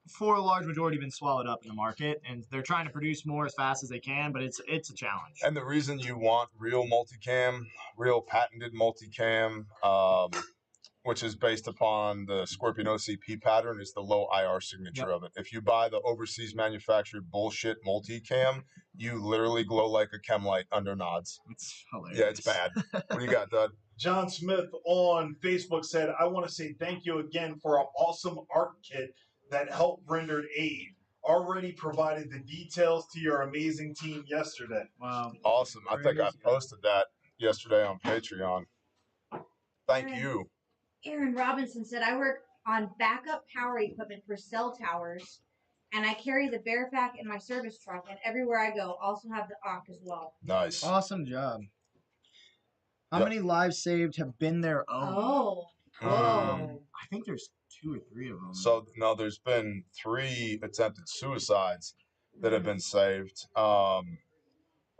for a large majority, been swallowed up in the market, and they're trying to produce more as fast as they can, but it's a challenge. And the reason you want real multicam, real patented multicam, which is based upon the Scorpion OCP pattern, is the low IR signature of it. If you buy the overseas manufactured bullshit multicam, you literally glow like a chem light under nods. It's hilarious. Yeah, it's bad. What do you got, Dud? John Smith on Facebook said, I want to say thank you again for an awesome art kit that helped rendered aid. Already provided the details to your amazing team yesterday. Wow. Awesome. I think I posted that yesterday on Patreon. Thank Aaron. you. Aaron Robinson said, I work on backup power equipment for cell towers, and I carry the Bearpack in my service truck, and everywhere I go, also have the AUK as well. Nice. Awesome job. How Yep. many lives saved have been their own? Oh. Whoa. I think there's 2 or 3 of them. So, no, there's been 3 attempted suicides that have been saved.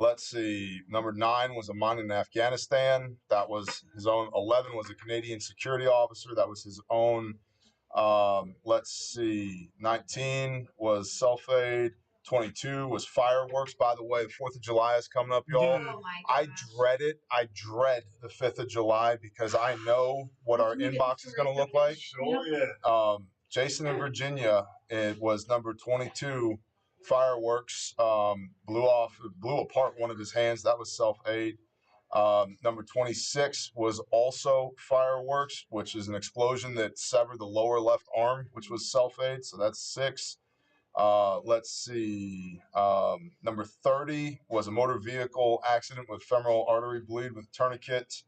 Let's see. Number 9 was a mine in Afghanistan. That was his own. 11 was a Canadian security officer. That was his own. Let's see. 19 was self-aid. 22 was fireworks. By the way, the 4th of July is coming up, y'all. Dude. Oh my I gosh. dread it. I dread the 5th of July because I know what our inbox is going to look like. Oh, yeah. Jason in Virginia, it was number 22. Fireworks blew apart one of his hands. That was self-aid. Number 26 was also fireworks, which is an explosion that severed the lower left arm, which was self-aid. So that's 6. Let's see. Number 30 was a motor vehicle accident with femoral artery bleed with tourniquet.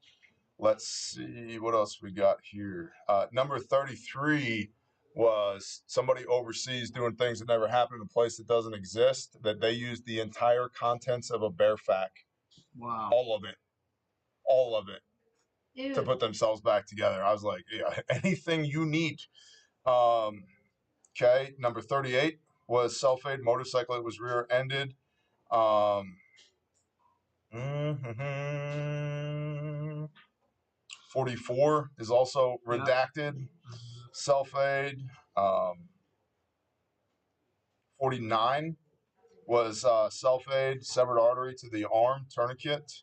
Let's see what else we got here. Number 33 was somebody overseas doing things that never happened in a place that doesn't exist, that they used the entire contents of a Bearpack. Wow. All of it Dude. to put themselves back together. I was like, yeah, anything you need. Okay, number 38 was self-aid motorcycle. It was rear-ended. 44 is also redacted. Self-aid. 49 was self-aid, severed artery to the arm, tourniquet.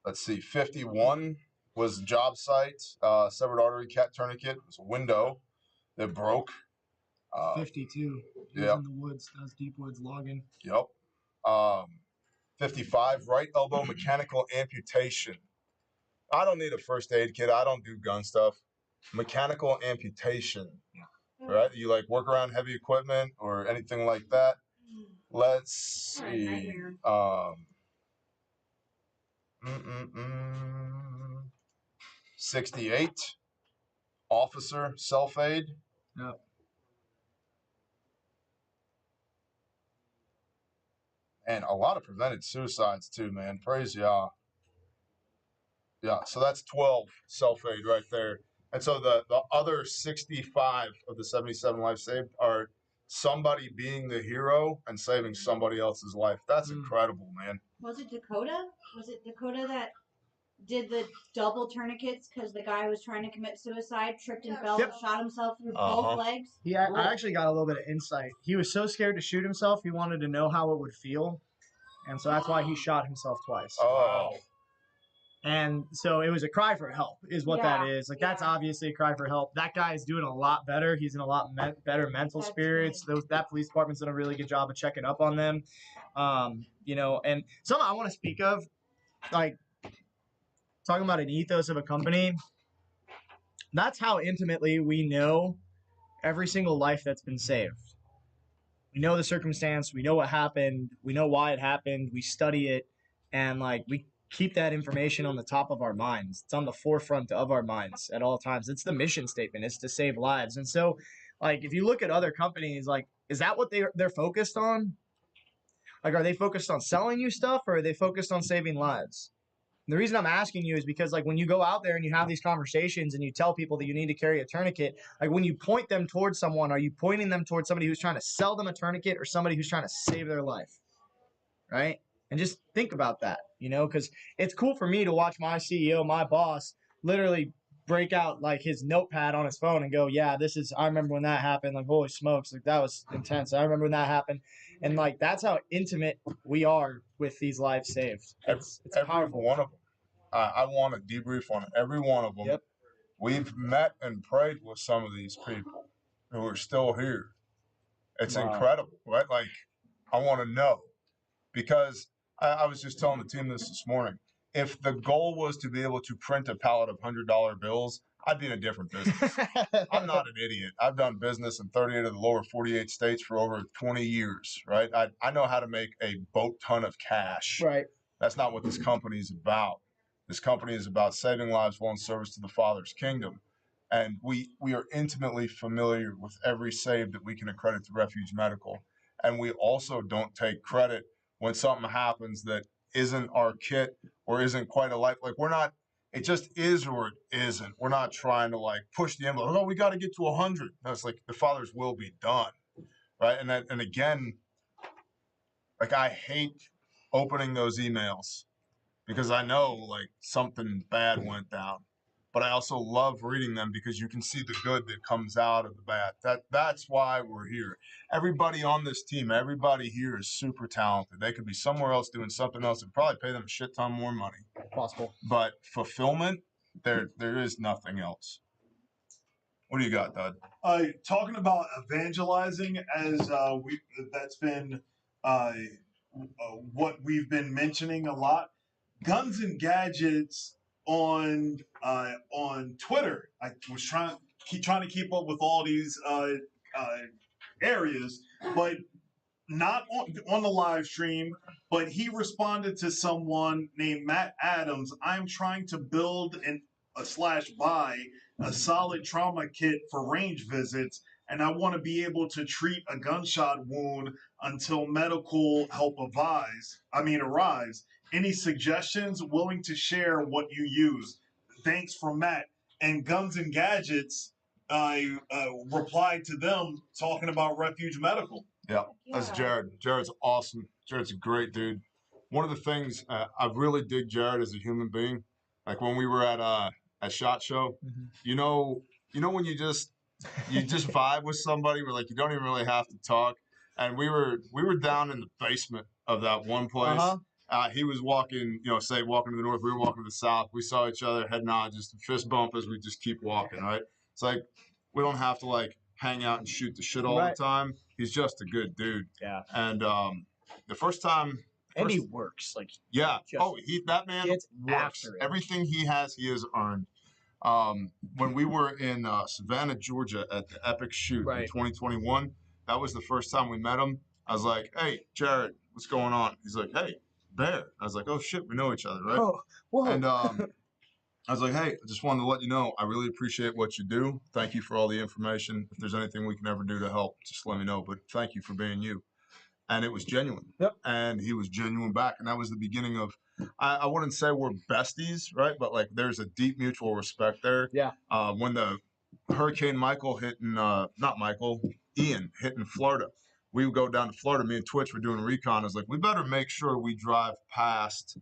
Let's see, 51 was job site, severed artery, cat tourniquet. It was a window that broke. 52. He was Yep. in the woods. That was deep woods logging. Yep. 55, right elbow mechanical amputation. I don't need a first aid kit. I don't do gun stuff. Mechanical amputation. Right? You like work around heavy equipment or anything like that. Let's What a see. nightmare. 68. Officer self-aid. Yep. And a lot of prevented suicides too, man. Praise Yah. Yeah, so that's 12 self-aid right there. And so the other 65 of the 77 lives saved are somebody being the hero and saving somebody else's life. That's incredible, man. Was it Dakota? Was it Dakota that did the double tourniquets because the guy was trying to commit suicide, tripped and fell, and shot himself through both legs? Yeah, I actually got a little bit of insight. He was so scared to shoot himself, he wanted to know how it would feel. And so that's why he shot himself twice. Oh. And so it was a cry for help is what that is. Like, that's obviously a cry for help. That guy is doing a lot better. He's in a lot better mental spirits. That police department's done a really good job of checking up on them. You know, and something I want to speak of, like, talking about an ethos of a company, that's how intimately we know every single life that's been saved. We know the circumstance, we know what happened, we know why it happened, we study it, and like we keep that information on the top of our minds. It's on the forefront of our minds at all times. It's the mission statement, it's to save lives. And so, like, if you look at other companies, like, is that what they're focused on? Like, are they focused on selling you stuff, or are they focused on saving lives? And the reason I'm asking you is because, like, when you go out there and you have these conversations and you tell people that you need to carry a tourniquet, like, when you point them towards someone, are you pointing them towards somebody who's trying to sell them a tourniquet or somebody who's trying to save their life? Right? And just think about that, you know, because it's cool for me to watch my CEO, my boss, literally break out, like, his notepad on his phone and go, yeah, I remember when that happened. Like, holy smokes, like, that was intense. I remember when that happened. And, like, that's how intimate we are with these lives saved. It's every powerful. one of them. I want a debrief on every one of them. Yep. We've met and prayed with some of these people who are still here. It's incredible, right? Like, I want to know, because I was just telling the team this morning. if the goal was to be able to print a pallet of $100 bills, I'd be in a different business. I'm not an idiot. I've done business in 38 of the lower 48 states for over 20 years, right? I know how to make a boat ton of cash. Right. That's not what this company is about. This company is about saving lives while in service to the Father's kingdom. And we are intimately familiar with every save that we can accredit to Refuge Medical. And we also don't take credit when something happens that isn't our kit or isn't quite a life. Like, we're not, it just is or it isn't. We're not trying to like push the envelope. Oh, we got to get to 100. No, it's like the Father's will be done, right? And again, like, I hate opening those emails because I know like something bad went down. But I also love reading them because you can see the good that comes out of the bad. That's why we're here. Everybody on this team, everybody here is super talented. They could be somewhere else doing something else and probably pay them a shit ton more money. Possible. But fulfillment, there is nothing else. What do you got, Dud? Talking about evangelizing, as that's been what we've been mentioning a lot. Guns and gadgets on Twitter. I was trying to keep up with all these areas, but not on the live stream. But he responded to someone named Matt Adams. I'm trying to build / buy a solid trauma kit for range visits, and I want to be able to treat a gunshot wound until medical help arrives. Any suggestions? Willing to share what you use. Thanks from Matt. And Guns and Gadgets replied to them talking about Refuge Medical. Yeah, that's Jared. Jared's awesome. Jared's a great dude. One of the things I really dig Jared as a human being. Like when we were at SHOT Show, you know when you just vibe with somebody where like you don't even really have to talk. And we were down in the basement of that one place. He was walking, walking to the north. We were walking to the south. We saw each other, head nod, just fist bump as we just keep walking. Right? It's like we don't have to like hang out and shoot the shit all the time. He's just a good dude. Yeah. And the first time. And he works like. Yeah. That man works. Everything he has earned. When we were in Savannah, Georgia at the Epic Shoot in 2021, that was the first time we met him. I was like, hey, Jared, what's going on? He's like, hey, Bear. I was like, oh, shit, we know each other, right? Oh, whoa. And I was like, hey, I just wanted to let you know, I really appreciate what you do. Thank you for all the information. If there's anything we can ever do to help, just let me know. But thank you for being you. And it was genuine. Yep. And he was genuine back. And that was the beginning of, I wouldn't say we're besties, right? But like there's a deep mutual respect there. Yeah. When the Hurricane Michael Ian hit in Florida, we would go down to Florida. Me and Twitch were doing recon. I was like, we better make sure we drive past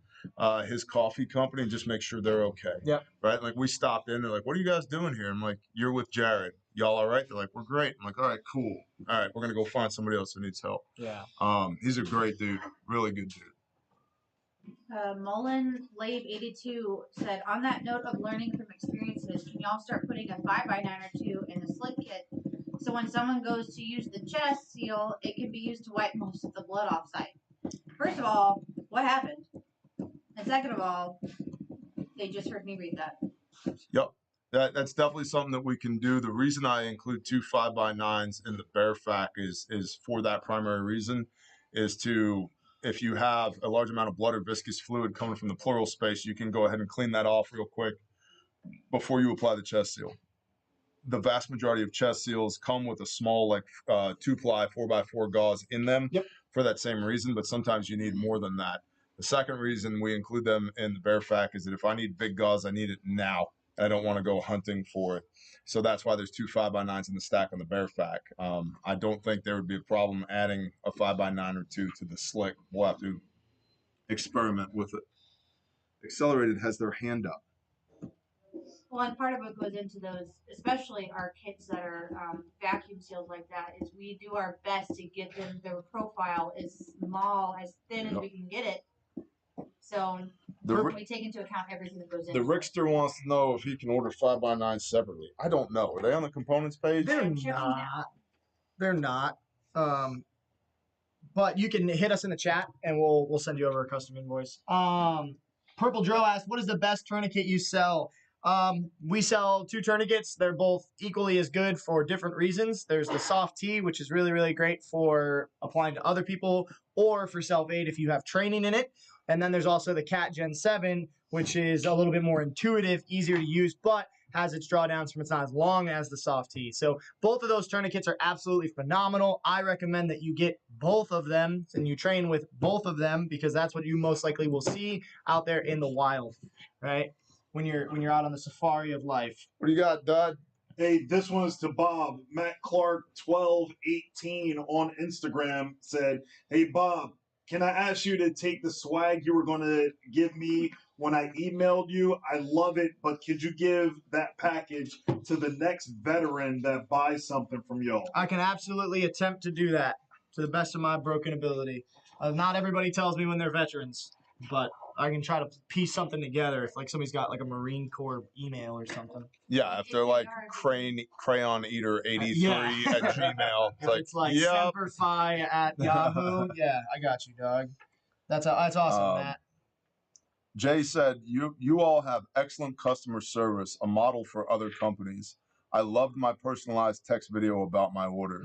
his coffee company and just make sure they're okay. Yeah. Right. Like we stopped in. They're like, what are you guys doing here? I'm like, you're with Jared. Y'all all right? They're like, we're great. I'm like, all right, cool. All right, we're going to go find somebody else who needs help. Yeah. He's a great dude. Really good dude. Mullen Lave 82 said, on that note of learning from experiences, can y'all start putting a 5x9 or 2 in the slick kit so when someone goes to use the chest seal, it can be used to wipe most of the blood off site? First of all, what happened? And second of all, they just heard me read that. Yep. That's definitely something that we can do. The reason I include 2 5x9s in the Bear Fac is for that primary reason, is to, if you have a large amount of blood or viscous fluid coming from the pleural space, you can go ahead and clean that off real quick before you apply the chest seal. The vast majority of chest seals come with a small, like 2-ply 4x4 gauze in them for that same reason, but sometimes you need more than that. The second reason we include them in the Bear Fac is that if I need big gauze, I need it now. I don't want to go hunting for it. So that's why there's 2 5x9s in the stack on the Bear Fac. I don't think there would be a problem adding a 5x9 or 2 to the slick. We'll have to experiment with it. Accelerated has their hand up. Well, and part of what goes into those, especially our kits that are vacuum sealed like that, is we do our best to get them their profile as small, as thin as we can get it. So we take into account everything that goes in. The Rickster wants to know if he can order 5x9 separately. I don't know. Are they on the components page? They're not. They're not. But you can hit us in the chat and we'll send you over a custom invoice. Purple Joe asked, what is the best tourniquet you sell? We sell 2 tourniquets. They're both equally as good for different reasons. There's the soft T, which is really, really great for applying to other people or for self-aid if you have training in it. And then there's also the Cat Gen 7, which is a little bit more intuitive, easier to use, but has its drawdowns from it's not as long as the soft T. So both of those tourniquets are absolutely phenomenal. I recommend that you get both of them and you train with both of them because that's what you most likely will see out there in the wild, right? When you're out on the safari of life. What do you got, Dud? Hey, this one is to Bob. Matt Clark 1218 on Instagram said, "Hey Bob, can I ask you to take the swag you were going to give me when I emailed you? I love it, but could you give that package to the next veteran that buys something from y'all?" I can absolutely attempt to do that to the best of my broken ability. Not everybody tells me when they're veterans, but I can try to piece something together if like somebody's got like a Marine Corps email or something. Yeah, if they're like crayon eater 83 at Gmail. It's like yep. Semperfi at Yahoo. Yeah, I got you, dog. That's awesome, Matt. Jay said, you all have excellent customer service, a model for other companies. I loved my personalized text video about my order.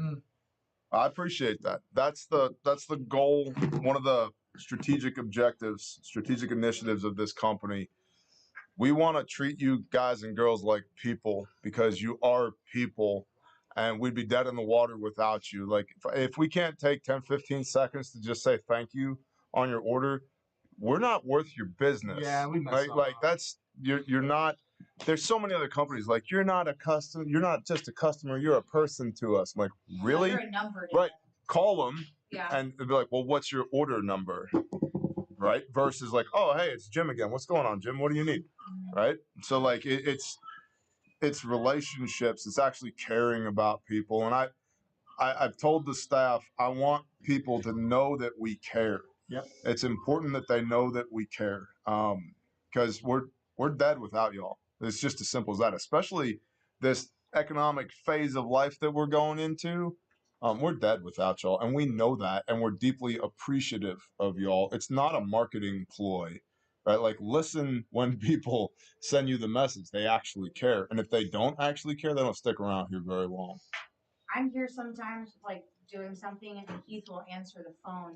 I appreciate that. That's the goal, one of the strategic objectives, strategic initiatives of this company. We want to treat you guys and girls like people because you are people, and we'd be dead in the water without you. Like if we can't take 10, 15 seconds to just say thank you on your order, we're not worth your business. Yeah, we mess right? up. Like that's you're not. There's so many other companies like you're not just a customer, you're a person to us. I'm like, really? You're a number to Right. them. Call them Yeah. and they'll be like, well, what's your order number? Right? Versus like, oh, hey, it's Jim again. What's going on, Jim? What do you need? Right? So like it's relationships. It's actually caring about people. And I've told the staff I want people to know that we care. Yep. It's important that they know that we care. Because we're dead without y'all. It's just as simple as that. Especially this economic phase of life that we're going into. We're dead without y'all, and we know that, and we're deeply appreciative of y'all. It's not a marketing ploy, right? Like, listen when people send you the message, they actually care. And if they don't actually care, they don't stick around here very long. I'm here sometimes, like, doing something, and Keith will answer the phone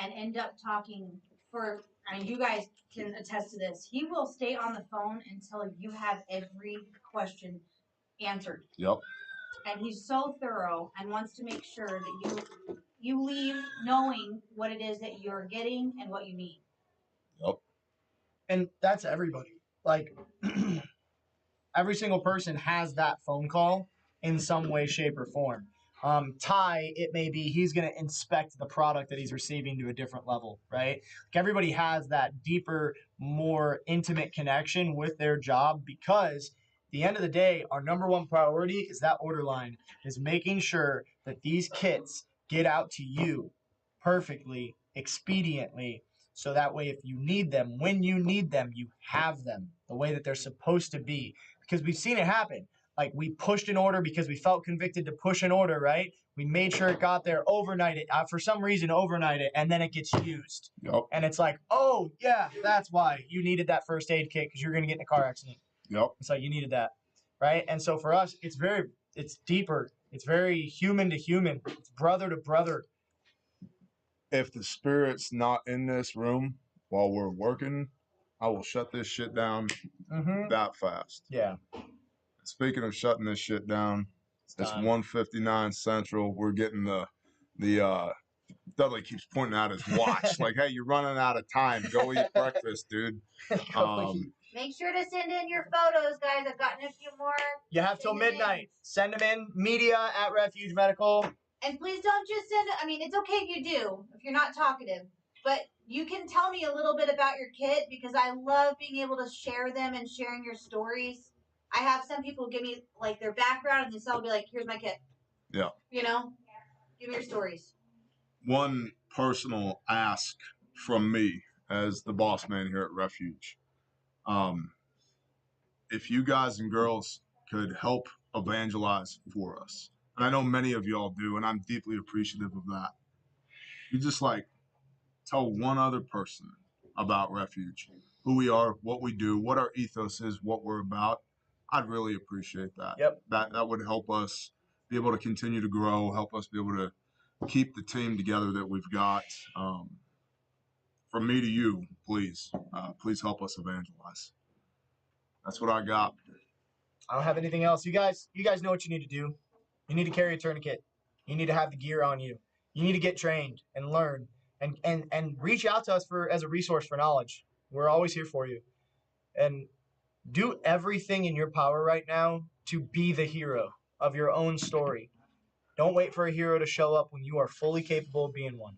and end up talking for, I mean, you guys can attest to this. He will stay on the phone until you have every question answered. Yep. And he's so thorough and wants to make sure that you leave knowing what it is that you're getting and what you need. Yep. And that's everybody. Like every single person has that phone call in some way, shape, or form. Ty, it may be he's going to inspect the product that he's receiving to a different level, right? Like everybody has that deeper, more intimate connection with their job because at the end of the day, our number one priority is that order line, is making sure that these kits get out to you perfectly, expediently, so that way if you need them, when you need them, you have them the way that they're supposed to be. Because we've seen it happen. Like we pushed an order because we felt convicted to push an order, right? We made sure it got there, overnight it, for some reason overnight it, and then it gets used. Yep. And it's like, oh yeah, that's why you needed that first aid kit because you're gonna get in a car accident. Yep. It's like you needed that, right? And so for us, it's deeper. It's very human to human. It's brother to brother. If the spirit's not in this room while we're working, I will shut this shit down that fast. Yeah. Speaking of shutting this shit down, it's 1:59 Central. We're getting the Dudley keeps pointing out his watch. Like, hey, you're running out of time. Go eat breakfast, dude. Make sure to send in your photos, guys. I've gotten a few more. You have till midnight. Send them in. Media@Refuge Medical. And please don't just send it. I mean, it's okay if you do, if you're not talkative. But you can tell me a little bit about your kit because I love being able to share them and sharing your stories. I have some people give me, like, their background, and they'll be like, here's my kit. Yeah. You know? Give me your stories. One personal ask from me as the boss man here at Refuge. If you guys and girls could help evangelize for us, and I know many of y'all do, and I'm deeply appreciative of that. You just like tell one other person about Refuge. who we are, what we do, what our ethos is, what we're about, I'd really appreciate that. Yep. That would help us be able to continue to grow, help us be able to keep the team together that we've got. From me to you, please help us evangelize. That's what I got. I don't have anything else. You guys know what you need to do. You need to carry a tourniquet. You need to have the gear on you. You need to get trained and learn and reach out to us as a resource for knowledge. We're always here for you. And do everything in your power right now to be the hero of your own story. Don't wait for a hero to show up when you are fully capable of being one.